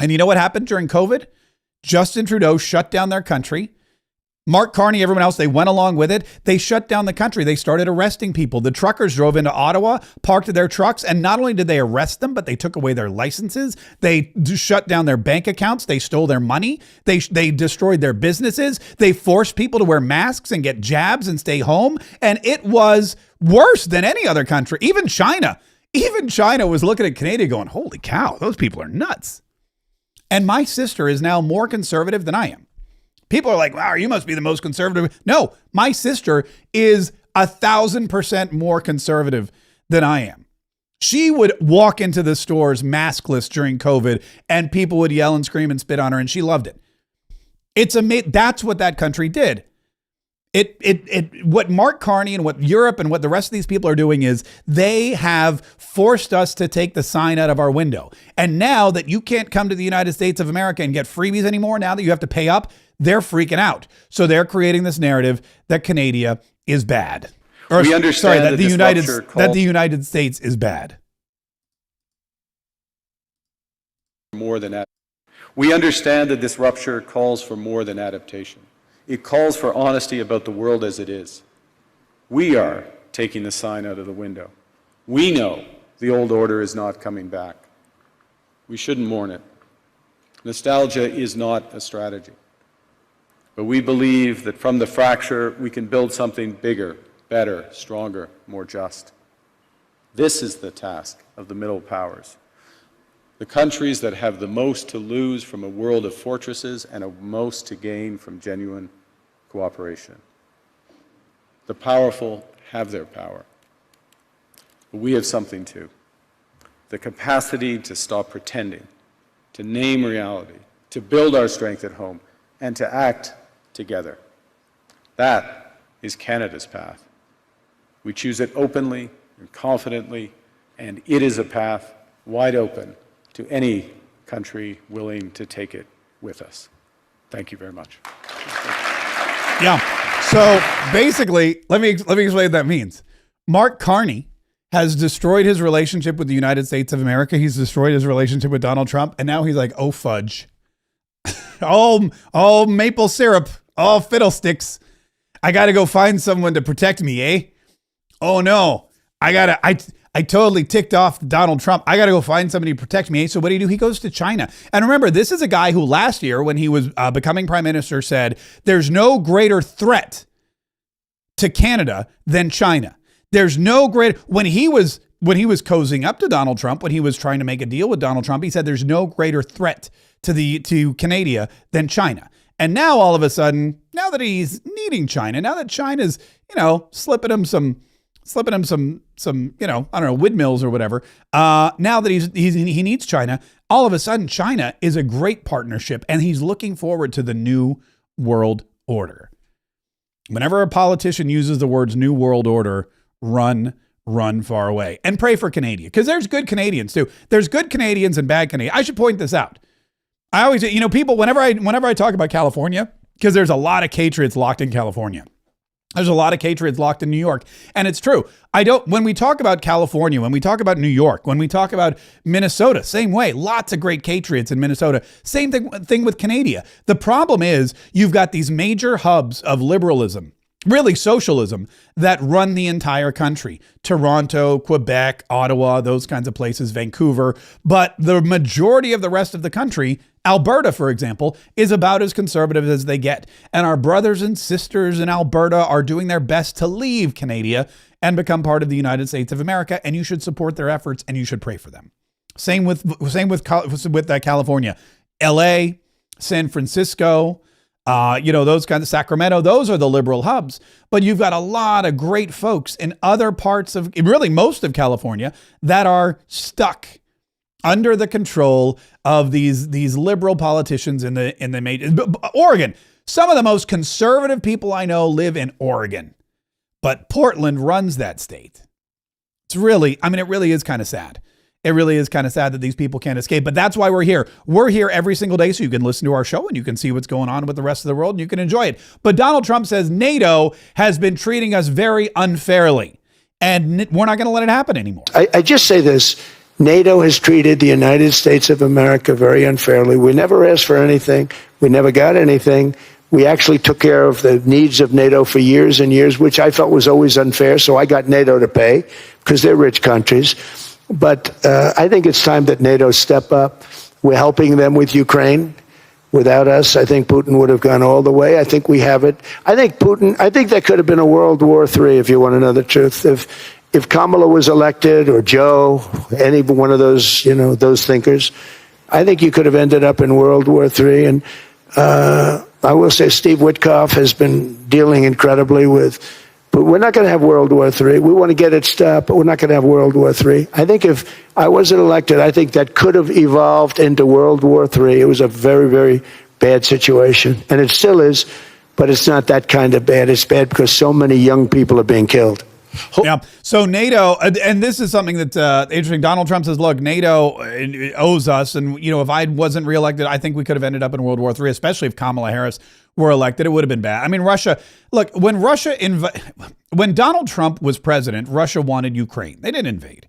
[SPEAKER 1] And you know what happened during COVID? Justin Trudeau shut down their country. Mark Carney, everyone else, they went along with it. They shut down the country. They started arresting people. The truckers drove into Ottawa, parked their trucks, and not only did they arrest them, but they took away their licenses. They shut down their bank accounts. They stole their money. They destroyed their businesses. They forced people to wear masks and get jabs and stay home. And it was worse than any other country. Even China was looking at Canada going, holy cow, those people are nuts. And my sister is now more conservative than I am. People are like, wow, you must be the most conservative. No, my sister is 1,000% more conservative than I am. She would walk into the stores maskless during COVID and people would yell and scream and spit on her and she loved it. It's amazing. That's what that country did. What Mark Carney and what Europe and what the rest of these people are doing is they have forced us to take the sign out of our window. And now that you can't come to the United States of America and get freebies anymore, now that you have to pay up, they're freaking out. So they're creating this narrative that Canada is bad. Or,
[SPEAKER 5] we understand
[SPEAKER 1] that the United States is bad.
[SPEAKER 5] We understand that this rupture calls for more than adaptation. It calls for honesty about the world as it is. We are taking the sign out of the window. We know the old order is not coming back. We shouldn't mourn it. Nostalgia is not a strategy. But we believe that from the fracture, we can build something bigger, better, stronger, more just. This is the task of the middle powers. The countries that have the most to lose from a world of fortresses and a most to gain from genuine cooperation. The powerful have their power. But we have something too. The capacity to stop pretending, to name reality, to build our strength at home, and to act together. That is Canada's path. We choose it openly and confidently, and it is a path wide open to any country willing to take it with us. Thank you very much.
[SPEAKER 1] Yeah. So basically, let me explain what that means. Mark Carney has destroyed his relationship with the United States of America. He's destroyed his relationship with Donald Trump. And now he's like, oh, fudge. oh, maple syrup. Oh, fiddlesticks. I got to go find someone to protect me, eh? Oh, no. I totally ticked off Donald Trump. I got to go find somebody to protect me. So what do? He goes to China. And remember, this is a guy who last year, when he was becoming prime minister, said there's no greater threat to Canada than China. There's no greater, when he was cozying up to Donald Trump, when he was trying to make a deal with Donald Trump, he said there's no greater threat to Canada than China. And now all of a sudden, now that he's needing China, now that China's, slipping him some, windmills or whatever. Now that he needs China, all of a sudden China is a great partnership and he's looking forward to the new world order. Whenever a politician uses the words new world order, run far away and pray for Canada, because there's good Canadians too. There's good Canadians and bad Canadians. I should point this out. I always, people, whenever I talk about California, because there's a lot of Patriots locked in California. There's a lot of Patriots locked in New York. And it's true. When we talk about California, when we talk about New York, when we talk about Minnesota, same way, lots of great Patriots in Minnesota. Same thing with Canada. The problem is you've got these major hubs of liberalism, really socialism, that run the entire country. Toronto, Quebec, Ottawa, those kinds of places, Vancouver. But the majority of the rest of the country, Alberta, for example, is about as conservative as they get. And our brothers and sisters in Alberta are doing their best to leave Canada and become part of the United States of America. And you should support their efforts and you should pray for them. Same with California, LA, San Francisco, those kinds of Sacramento, those are the liberal hubs. But you've got a lot of great folks in other parts of, really most of California, that are stuck under the control of these liberal politicians in the major Oregon. Some of the most conservative people I know live in Oregon, but Portland runs that state. It's really, it really is kind of sad. It really is kind of sad that these people can't escape, but that's why we're here. We're here every single day so you can listen to our show and you can see what's going on with the rest of the world and you can enjoy it. But Donald Trump says NATO has been treating us very unfairly and we're not going to let it happen anymore.
[SPEAKER 4] I just say this. NATO has treated the United States of America very unfairly. We never asked for anything. We never got anything. We actually took care of the needs of NATO for years and years, which I felt was always unfair. So I got NATO to pay because they're rich countries. But I think it's time that NATO step up. We're helping them with Ukraine. Without us, I think Putin would have gone all the way. I think we have it. I think there could have been a World War III, if you want to know the truth. If Kamala was elected or Joe, any one of those, those thinkers, I think you could have ended up in World War III. And I will say Steve Witkoff has been dealing incredibly with, but we're not going to have World War III. We want to get it stopped, but we're not going to have World War III. I think if I wasn't elected, I think that could have evolved into World War III. It was a very, very bad situation. And it still is, but it's not that kind of bad. It's bad because so many young people are being killed.
[SPEAKER 1] Yeah. So NATO, and this is something that's interesting. Donald Trump says, look, NATO owes us. And, if I wasn't reelected, I think we could have ended up in World War III, especially if Kamala Harris were elected. It would have been bad. I mean, Russia, look, when Donald Trump was president, Russia wanted Ukraine. They didn't invade.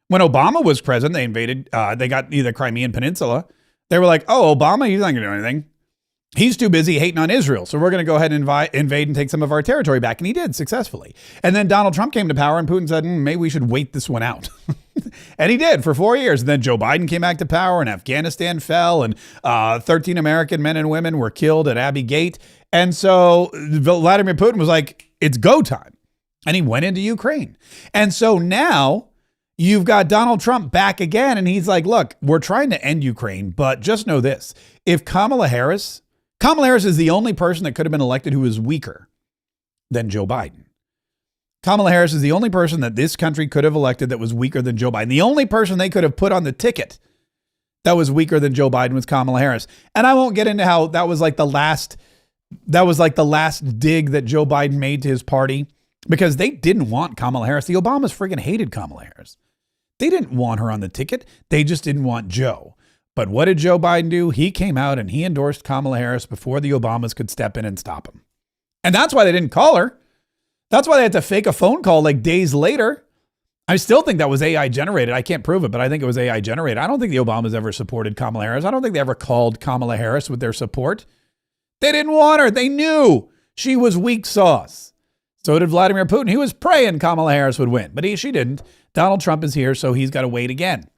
[SPEAKER 1] When Obama was president, they invaded. They got the Crimean Peninsula. They were like, oh, Obama, he's not going to do anything. He's too busy hating on Israel, so we're going to go ahead and invade and take some of our territory back. And he did successfully. And then Donald Trump came to power and Putin said, maybe we should wait this one out. And he did for 4 years. And then Joe Biden came back to power and Afghanistan fell and 13 American men and women were killed at Abbey Gate. And so Vladimir Putin was like, it's go time. And he went into Ukraine. And so now you've got Donald Trump back again. And he's like, look, we're trying to end Ukraine, but just know this. If Kamala Harris is the only person that could have been elected who is weaker than Joe Biden. Kamala Harris is the only person that this country could have elected that was weaker than Joe Biden. The only person they could have put on the ticket that was weaker than Joe Biden was Kamala Harris. And I won't get into how that was like the last dig that Joe Biden made to his party because they didn't want Kamala Harris. The Obamas friggin' hated Kamala Harris. They didn't want her on the ticket. They just didn't want Joe. But what did Joe Biden do? He came out and he endorsed Kamala Harris before the Obamas could step in and stop him. And that's why they didn't call her. That's why they had to fake a phone call like days later. I still think that was AI generated. I can't prove it, but I think it was AI generated. I don't think the Obamas ever supported Kamala Harris. I don't think they ever called Kamala Harris with their support. They didn't want her. They knew she was weak sauce. So did Vladimir Putin. He was praying Kamala Harris would win, but she didn't. Donald Trump is here, so he's got to wait again.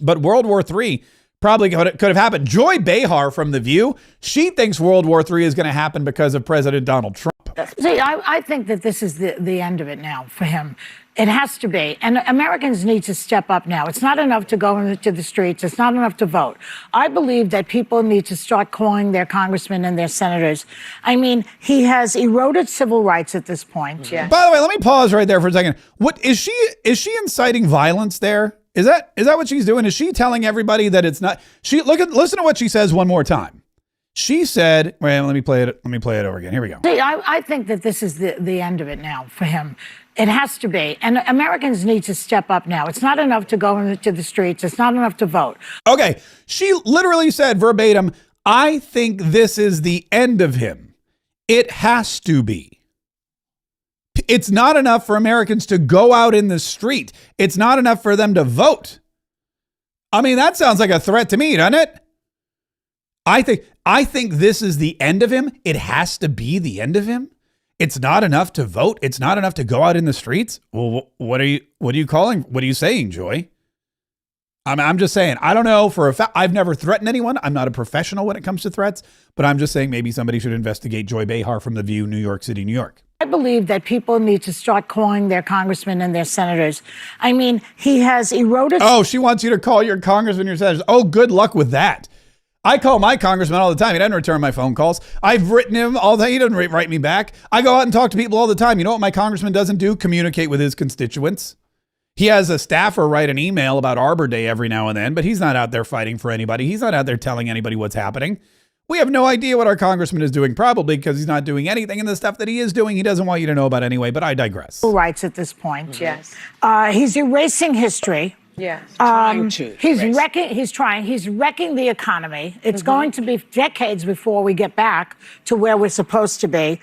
[SPEAKER 1] But World War III probably could have happened. Joy Behar from The View, she thinks World War III is going to happen because of President Donald Trump.
[SPEAKER 6] See, I think that this is the end of it now for him. It has to be. And Americans need to step up now. It's not enough to go into the streets. It's not enough to vote. I believe that people need to start calling their congressmen and their senators. I mean, he has eroded civil rights at this point. Yeah.
[SPEAKER 1] By the way, let me pause right there for a second. What is she inciting violence there? Is that what she's doing? Is she telling everybody that it's not? Listen to what she says one more time. She said, wait, let me play it over again. Here we go.
[SPEAKER 6] See, I think that this is the end of it now for him. It has to be. And Americans need to step up now. It's not enough to go into the streets. It's not enough to vote.
[SPEAKER 1] Okay. She literally said verbatim, I think this is the end of him. It has to be. It's not enough for Americans to go out in the street. It's not enough for them to vote. I mean, that sounds like a threat to me, doesn't it? I think this is the end of him. It has to be the end of him. It's not enough to vote. It's not enough to go out in the streets. Well, what are you calling? What are you saying, Joy? I'm just saying, I don't know for a fact. I've never threatened anyone. I'm not a professional when it comes to threats, but I'm just saying maybe somebody should investigate Joy Behar from The View, New York City, New York.
[SPEAKER 6] I believe that people need to start calling their congressmen and their senators. I mean, he has eroded.
[SPEAKER 1] Oh, she wants you to call your congressmen and your senators. Oh, good luck with that. I call my congressman all the time. He doesn't return my phone calls. I've written him all the time. He doesn't write me back. I go out and talk to people all the time. You know what my congressman doesn't do? Communicate with his constituents. He has a staffer write an email about Arbor Day every now and then, but he's not out there fighting for anybody. He's not out there telling anybody what's happening. We have no idea what our congressman is doing, probably because he's not doing anything. And the stuff that he is doing, he doesn't want you to know about anyway, but I digress.
[SPEAKER 6] Rights at this point, yes. He's erasing history.
[SPEAKER 7] Yes.
[SPEAKER 6] He's wrecking the economy. It's going to be decades before we get back to where we're supposed to be.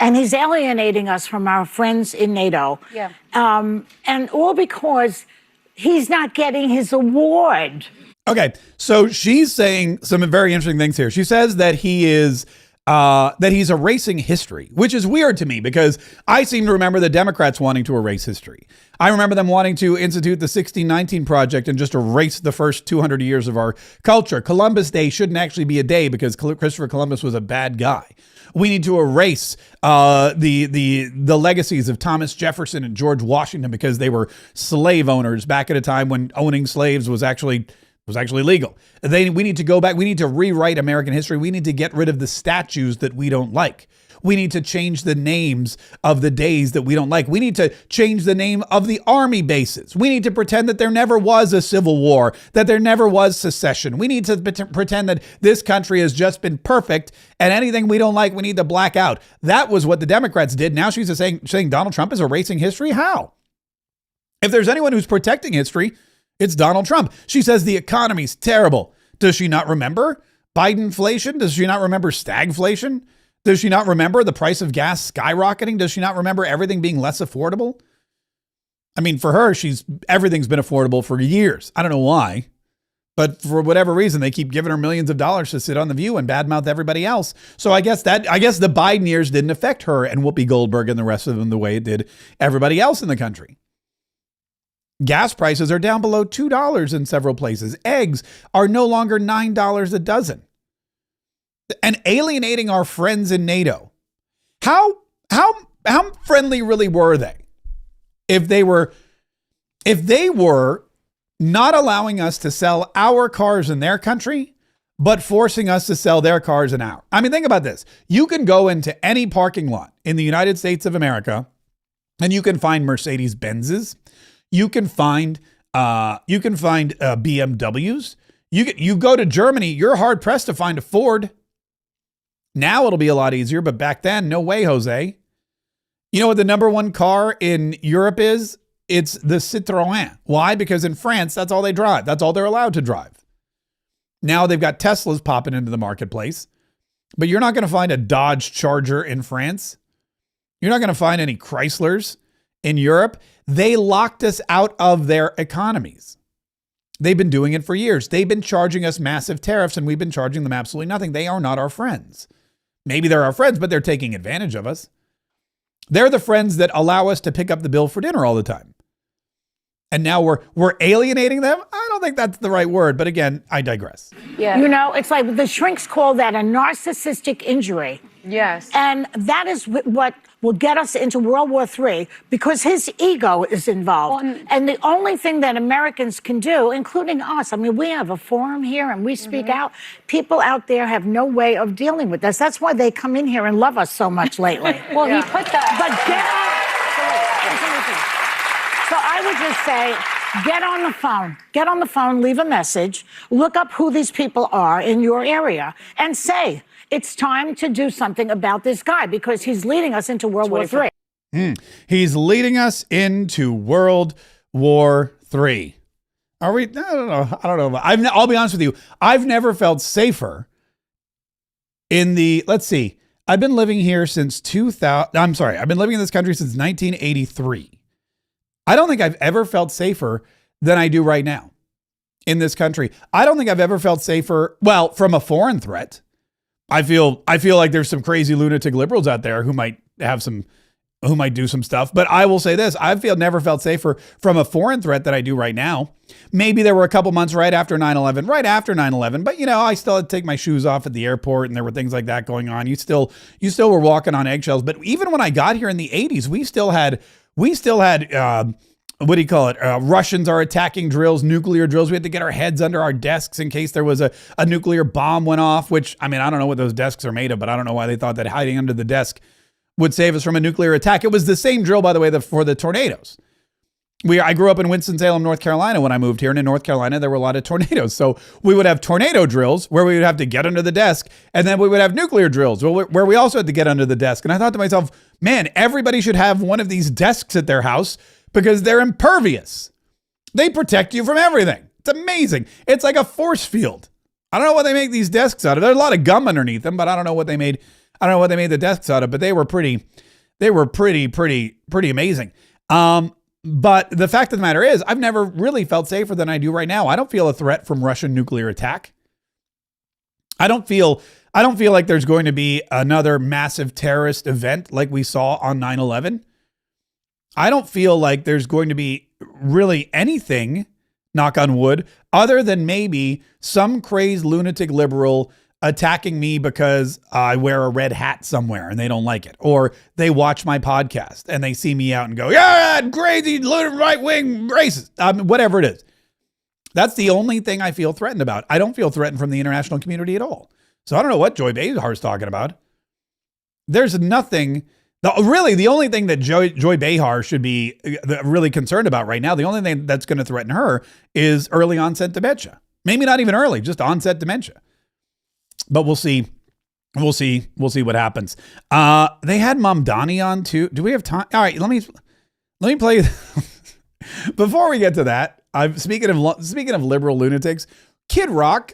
[SPEAKER 6] And he's alienating us from our friends in NATO.
[SPEAKER 7] Yeah.
[SPEAKER 6] And all because he's not getting his award.
[SPEAKER 1] Okay, so she's saying some very interesting things here. She says that he's erasing history, which is weird to me because I seem to remember the Democrats wanting to erase history. I remember them wanting to institute the 1619 Project and just erase the first 200 years of our culture. Columbus Day shouldn't actually be a day because Christopher Columbus was a bad guy. We need to erase the legacies of Thomas Jefferson and George Washington because they were slave owners back at a time when owning slaves was actually legal. We need to go back. We need to rewrite American history. We need to get rid of the statues that we don't like. We need to change the names of the days that we don't like. We need to change the name of the army bases. We need to pretend that there never was a civil war, that there never was secession. We need to pretend that this country has just been perfect and anything we don't like, we need to black out. That was what the Democrats did. Now she's saying Donald Trump is erasing history. How? If there's anyone who's protecting history, it's Donald Trump. She says the economy's terrible. Does she not remember Bidenflation? Does she not remember stagflation? Does she not remember the price of gas skyrocketing? Does she not remember everything being less affordable? I mean, for her, everything's been affordable for years. I don't know why, but for whatever reason, they keep giving her millions of dollars to sit on The View and badmouth everybody else. So I guess the Biden years didn't affect her and Whoopi Goldberg and the rest of them the way it did everybody else in the country. Gas prices are down below $2 in several places. Eggs are no longer $9 a dozen. And alienating our friends in NATO. How friendly really were they? If they were not allowing us to sell our cars in their country, but forcing us to sell their cars in ours. I mean, think about this. You can go into any parking lot in the United States of America and you can find Mercedes Benzes. You can find BMWs. You go to Germany, you're hard pressed to find a Ford. Now it'll be a lot easier, but back then, no way, Jose. You know what the number one car in Europe is? It's the Citroën. Why? Because in France, that's all they drive. That's all they're allowed to drive. Now they've got Teslas popping into the marketplace, but you're not going to find a Dodge Charger in France. You're not going to find any Chryslers in Europe. They locked us out of their economies. They've been doing it for years. They've been charging us massive tariffs and we've been charging them absolutely nothing. They are not our friends. Maybe they're our friends, but they're taking advantage of us. They're the friends that allow us to pick up the bill for dinner all the time. And now we're alienating them? I don't think that's the right word, but again, I digress.
[SPEAKER 6] Yeah. You know, it's like the shrinks call that a narcissistic injury.
[SPEAKER 7] Yes.
[SPEAKER 6] And that is what will get us into World War III because his ego is involved. Well, and the only thing that Americans can do, including us, I mean, we have a forum here and we speak out. People out there have no way of dealing with us. That's why they come in here and love us so much lately.
[SPEAKER 7] Well, he put that.
[SPEAKER 6] But so I would just say, get on the phone. Get on the phone, leave a message, look up who these people are in your area, and say, it's time to do something about this guy because he's leading us into World War III.
[SPEAKER 1] He's leading us into World War III. Are we? I don't know. I'll be honest with you. I've never felt safer in the, let's see. I've been living here since 2000. I'm sorry. I've been living in this country since 1983. I don't think I've ever felt safer than I do right now in this country. I don't think I've ever felt safer, well, from a foreign threat. I feel like there's some crazy lunatic liberals out there who might do some stuff. But I will say this, never felt safer from a foreign threat than I do right now. Maybe there were a couple months right after 9/11, but I still had to take my shoes off at the airport and there were things like that going on. You still were walking on eggshells. But even when I got here in the 80s, we still had what do you call it? Russians are attacking drills, nuclear drills. We had to get our heads under our desks in case there was a nuclear bomb went off, which, I mean, I don't know what those desks are made of, but I don't know why they thought that hiding under the desk would save us from a nuclear attack. It was the same drill, by the way, for the tornadoes. I grew up in Winston-Salem, North Carolina when I moved here. And in North Carolina, there were a lot of tornadoes. So we would have tornado drills where we would have to get under the desk. And then we would have nuclear drills where we also had to get under the desk. And I thought to myself, man, everybody should have one of these desks at their house because they're impervious. They protect you from everything. It's amazing. It's like a force field. I don't know what they make these desks out of. There's a lot of gum underneath them, but I don't know what they made. I don't know what they made the desks out of, but they were pretty amazing. But the fact of the matter is, I've never really felt safer than I do right now. I don't feel a threat from Russian nuclear attack. I don't feel like there's going to be another massive terrorist event like we saw on 9/11. I don't feel like there's going to be really anything, knock on wood, other than maybe some crazed lunatic liberal attacking me because I wear a red hat somewhere and they don't like it. Or they watch my podcast and they see me out and go, yeah, crazy right-wing racist, whatever it is. That's the only thing I feel threatened about. I don't feel threatened from the international community at all. So I don't know what Joy Behar's talking about. There's nothing, really the only thing that Joy Behar should be really concerned about right now, the only thing that's going to threaten her is early onset dementia. Maybe not even early, just onset dementia. But we'll see. We'll see what happens. They had Mamdani on too. Do we have time? All right, let me play. Before we get to that, speaking of liberal lunatics, Kid Rock,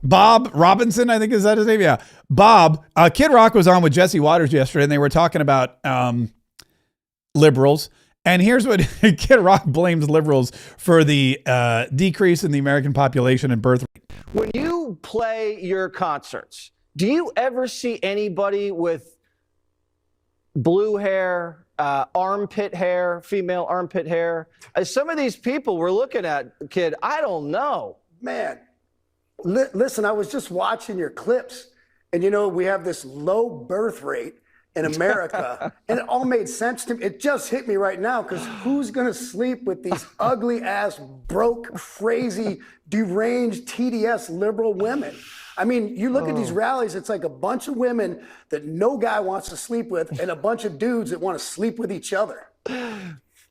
[SPEAKER 1] Bob Robinson, I think is that his name? Yeah, Bob. Kid Rock was on with Jesse Waters yesterday, and they were talking about liberals. And here's what Kid Rock blames liberals for the decrease in the American population and birth rate.
[SPEAKER 7] When you play your concerts, do you ever see anybody with blue hair, armpit hair, female armpit hair? Some of these people we're looking at, kid, I don't know.
[SPEAKER 8] Man, listen, I was just watching your clips, and we have this low birth rate in America, and it all made sense to me. It just hit me right now, because who's going to sleep with these ugly ass, broke, crazy, deranged, TDS liberal women? I mean, you look at these rallies, it's like a bunch of women that no guy wants to sleep with and a bunch of dudes that want to sleep with each other.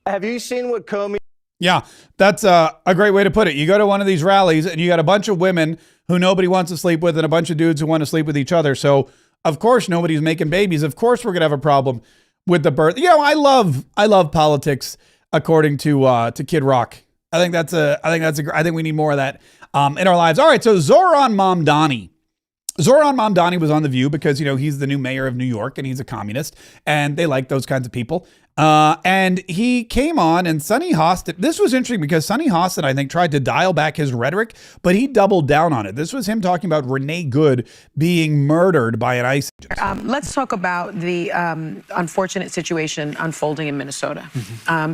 [SPEAKER 7] Have you seen what Comey...
[SPEAKER 1] Yeah, that's a great way to put it. You go to one of these rallies and you got a bunch of women who nobody wants to sleep with and a bunch of dudes who want to sleep with each other. So of course, nobody's making babies. Of course, we're going to have a problem with the birth. I love politics according to Kid Rock. I think we need more of that in our lives. All right. So Zoran Mamdani was on The View because, he's the new mayor of New York and he's a communist and they like those kinds of people. And he came on and Sonny Hostin, this was interesting because Sonny Hostin, I think, tried to dial back his rhetoric, but he doubled down on it. This was him talking about Renee Good being murdered by an ICE agent.
[SPEAKER 9] Let's talk about the unfortunate situation unfolding in Minnesota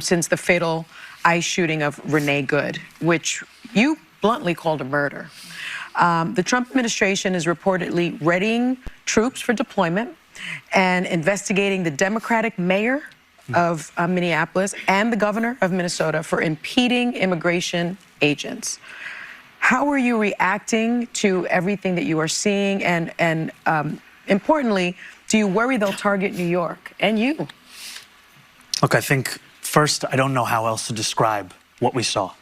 [SPEAKER 9] since the fatal ICE shooting of Renee Good, which you bluntly called a murder. The Trump administration is reportedly readying troops for deployment and investigating the Democratic mayor of Minneapolis and the governor of Minnesota for impeding immigration agents. How are you reacting to everything that you are seeing? And importantly, do you worry they'll target New York and you?
[SPEAKER 10] Look, I think first, I don't know how else to describe what we saw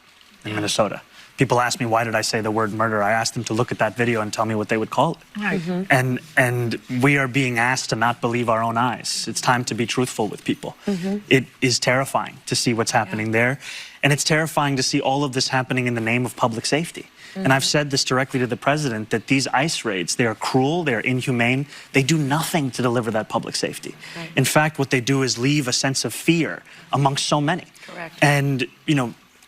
[SPEAKER 10] in Minnesota. People ask me, why did I say the word murder? I asked them to look at that video and tell me what they would call it. And we are being asked to not believe our own eyes. It's time to be truthful with people. It is terrifying to see what's happening there. And it's terrifying to see all of this happening in the name of public safety. And I've said this directly to the president, that these ICE raids, they are cruel, they are inhumane, they do nothing to deliver that public safety. In fact, what they do is leave a sense of fear amongst so many. And,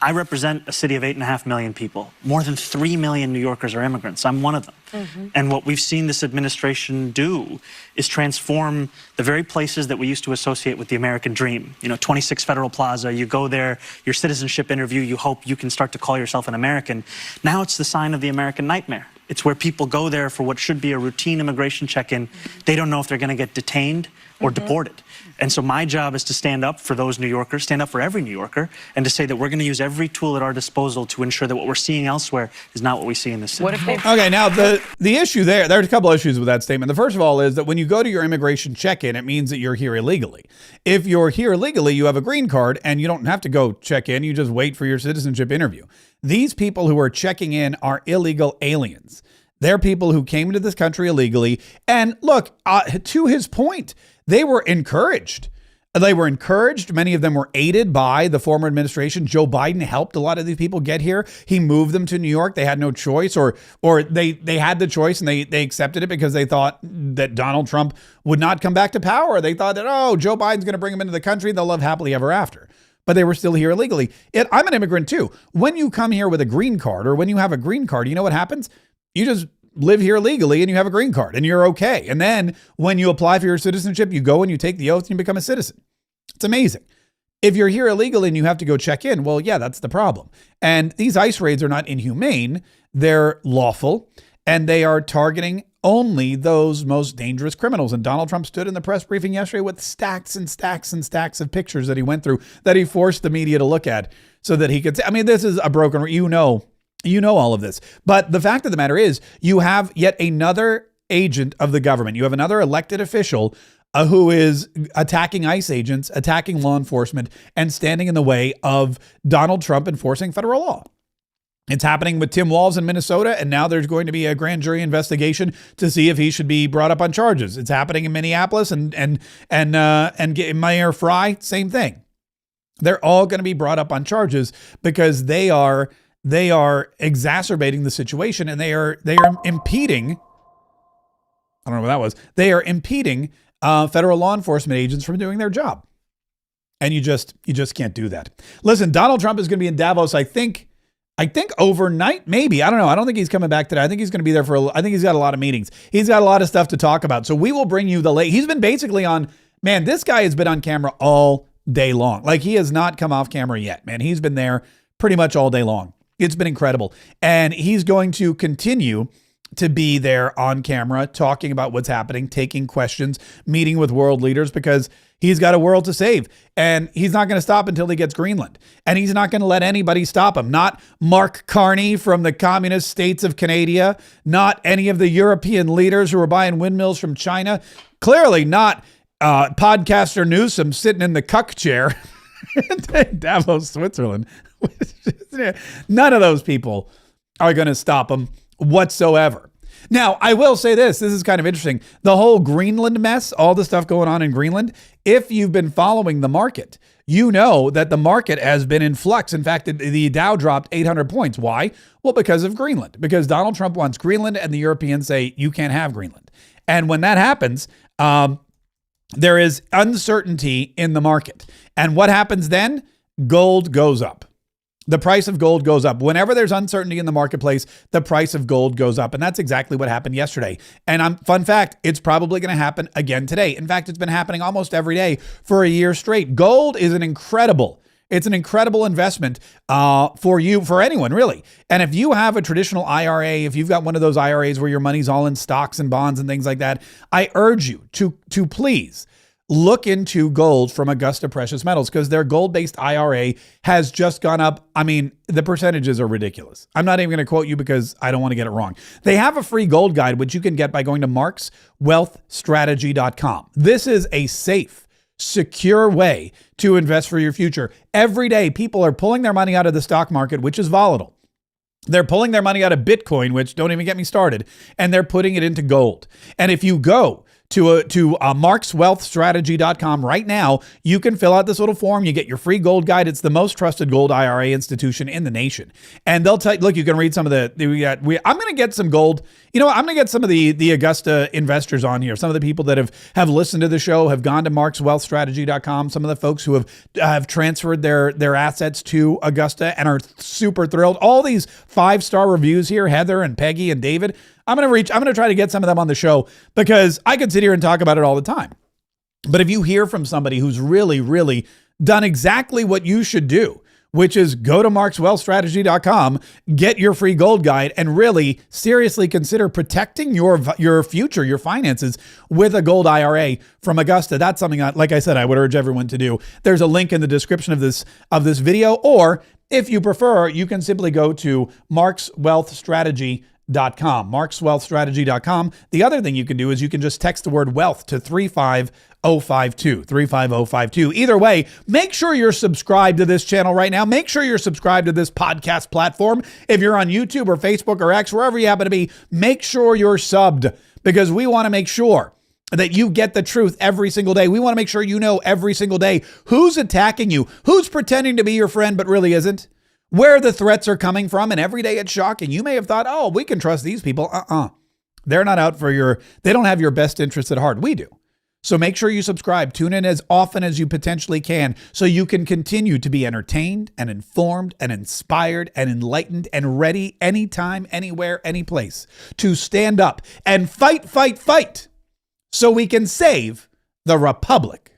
[SPEAKER 10] I represent a city of 8.5 million people. More than 3 million New Yorkers are immigrants. I'm one of them. And what we've seen this administration do is transform the very places that we used to associate with the American dream. 26 Federal Plaza, you go there, your citizenship interview, you hope you can start to call yourself an American. Now it's the sign of the American nightmare. It's where people go there for what should be a routine immigration check-in. They don't know if they're going to get detained or deported. And so my job is to stand up for those New Yorkers, stand up for every New Yorker, and to say that we're going to use every tool at our disposal to ensure that what we're seeing elsewhere is not what we see in this city.
[SPEAKER 1] Okay, now the issue there's a couple issues with that statement. The first of all is that when you go to your immigration check-in, it means that you're here illegally. If you're here illegally, you have a green card and you don't have to go check in. You just wait for your citizenship interview. These people who are checking in are illegal aliens. They're people who came into this country illegally. And look, to his point, they were encouraged They were encouraged. Many of them were aided by the former administration. Joe Biden helped a lot of these people get here. He moved them to New York. They had no choice, or they had the choice and they accepted it because they thought that Donald Trump would not come back to power. They thought that, oh, Joe Biden's going to bring them into the country. They'll live happily ever after. But they were still here illegally. I'm an immigrant too. When you come here with a green card, or when you have a green card, you know what happens? You just live here legally and you have a green card and you're okay. And then when you apply for your citizenship, you go and you take the oath and you become a citizen. It's amazing. If you're here illegally and you have to go check in, well, yeah, that's the problem. And these ICE raids are not inhumane. They're lawful, and they are targeting only those most dangerous criminals. And Donald Trump stood in the press briefing yesterday with stacks and stacks and stacks of pictures that he went through that he forced the media to look at so that he could say, I mean, this is a broken, you know all of this. But the fact of the matter is, you have yet another agent of the government. You have another elected official who is attacking ICE agents, attacking law enforcement, and standing in the way of Donald Trump enforcing federal law. It's happening with Tim Walz in Minnesota, and now there's going to be a grand jury investigation to see if he should be brought up on charges. It's happening in Minneapolis, and Mayor Fry, same thing. They're all going to be brought up on charges because they are exacerbating the situation, and they are impeding. I don't know what that was. They are impeding federal law enforcement agents from doing their job. And you just can't do that. Listen, Donald Trump is going to be in Davos, I think overnight, maybe. I don't know. I don't think he's coming back today. I think he's going to be there I think he's got a lot of meetings. He's got a lot of stuff to talk about. So we will bring you he's been basically this guy has been on camera all day long. Like, he has not come off camera yet, man. He's been there pretty much all day long. It's been incredible. And he's going to continue to be there on camera, talking about what's happening, taking questions, meeting with world leaders, because he's got a world to save. And he's not going to stop until he gets Greenland. And he's not going to let anybody stop him. Not Mark Carney from the communist states of Canada, not any of the European leaders who are buying windmills from China, clearly not podcaster Newsom sitting in the cuck chair in Davos, Switzerland. None of those people are going to stop him whatsoever. Now, I will say this is kind of interesting. The whole Greenland mess, all the stuff going on in Greenland, if you've been following the market, you know that the market has been in flux. In fact, the Dow dropped 800 points. Why? Well, because of Greenland. Because Donald Trump wants Greenland, and the Europeans say, you can't have Greenland. And when that happens, there is uncertainty in the market. And what happens then? Gold goes up. The price of gold goes up. Whenever there's uncertainty in the marketplace, the price of gold goes up. And that's exactly what happened yesterday. And fun fact, it's probably going to happen again today. In fact, it's been happening almost every day for a year straight. Gold is an incredible investment for you, for anyone, really. And if you have a traditional IRA, if you've got one of those IRAs where your money's all in stocks and bonds and things like that, I urge you to please look into gold from Augusta Precious Metals, because their gold-based IRA has just gone up. I mean, the percentages are ridiculous. I'm not even going to quote you because I don't want to get it wrong. They have a free gold guide, which you can get by going to markswealthstrategy.com. This is a safe, secure way to invest for your future. Every day, people are pulling their money out of the stock market, which is volatile. They're pulling their money out of Bitcoin, which don't even get me started, and they're putting it into gold. And if you go to markswealthstrategy.com right now, you can fill out this little form. You get your free gold guide. It's the most trusted gold IRA institution in the nation. And they'll tell you, look, you can read some of I'm going to get some gold. You know, I'm going to get some of the Augusta investors on here. Some of the people that have listened to the show, have gone to markswealthstrategy.com. Some of the folks who have transferred their assets to Augusta and are super thrilled. All these 5-star reviews here, Heather and Peggy and David, I'm going to try to get some of them on the show, because I could sit here and talk about it all the time. But if you hear from somebody who's really, really done exactly what you should do, which is go to markswealthstrategy.com, get your free gold guide, and really seriously consider protecting your future, your finances with a gold IRA from Augusta. That's something that, like I said, I would urge everyone to do. There's a link in the description of this video, or if you prefer, you can simply go to markswealthstrategy.com. markswealthstrategy.com. The other thing you can do is you can just text the word wealth to 35052. Either way, make sure you're subscribed to this channel right now. Make sure you're subscribed to this podcast platform. If you're on YouTube or Facebook or X, wherever you happen to be, make sure you're subbed, because we want to make sure that you get the truth every single day. We want to make sure you know every single day who's attacking you, who's pretending to be your friend but really isn't, where the threats are coming from, and every day it's shocking. You may have thought, oh, we can trust these people. They're not out for they don't have your best interests at heart. We do. So make sure you subscribe. Tune in as often as you potentially can so you can continue to be entertained and informed and inspired and enlightened and ready anytime, anywhere, any place to stand up and fight so we can save the Republic.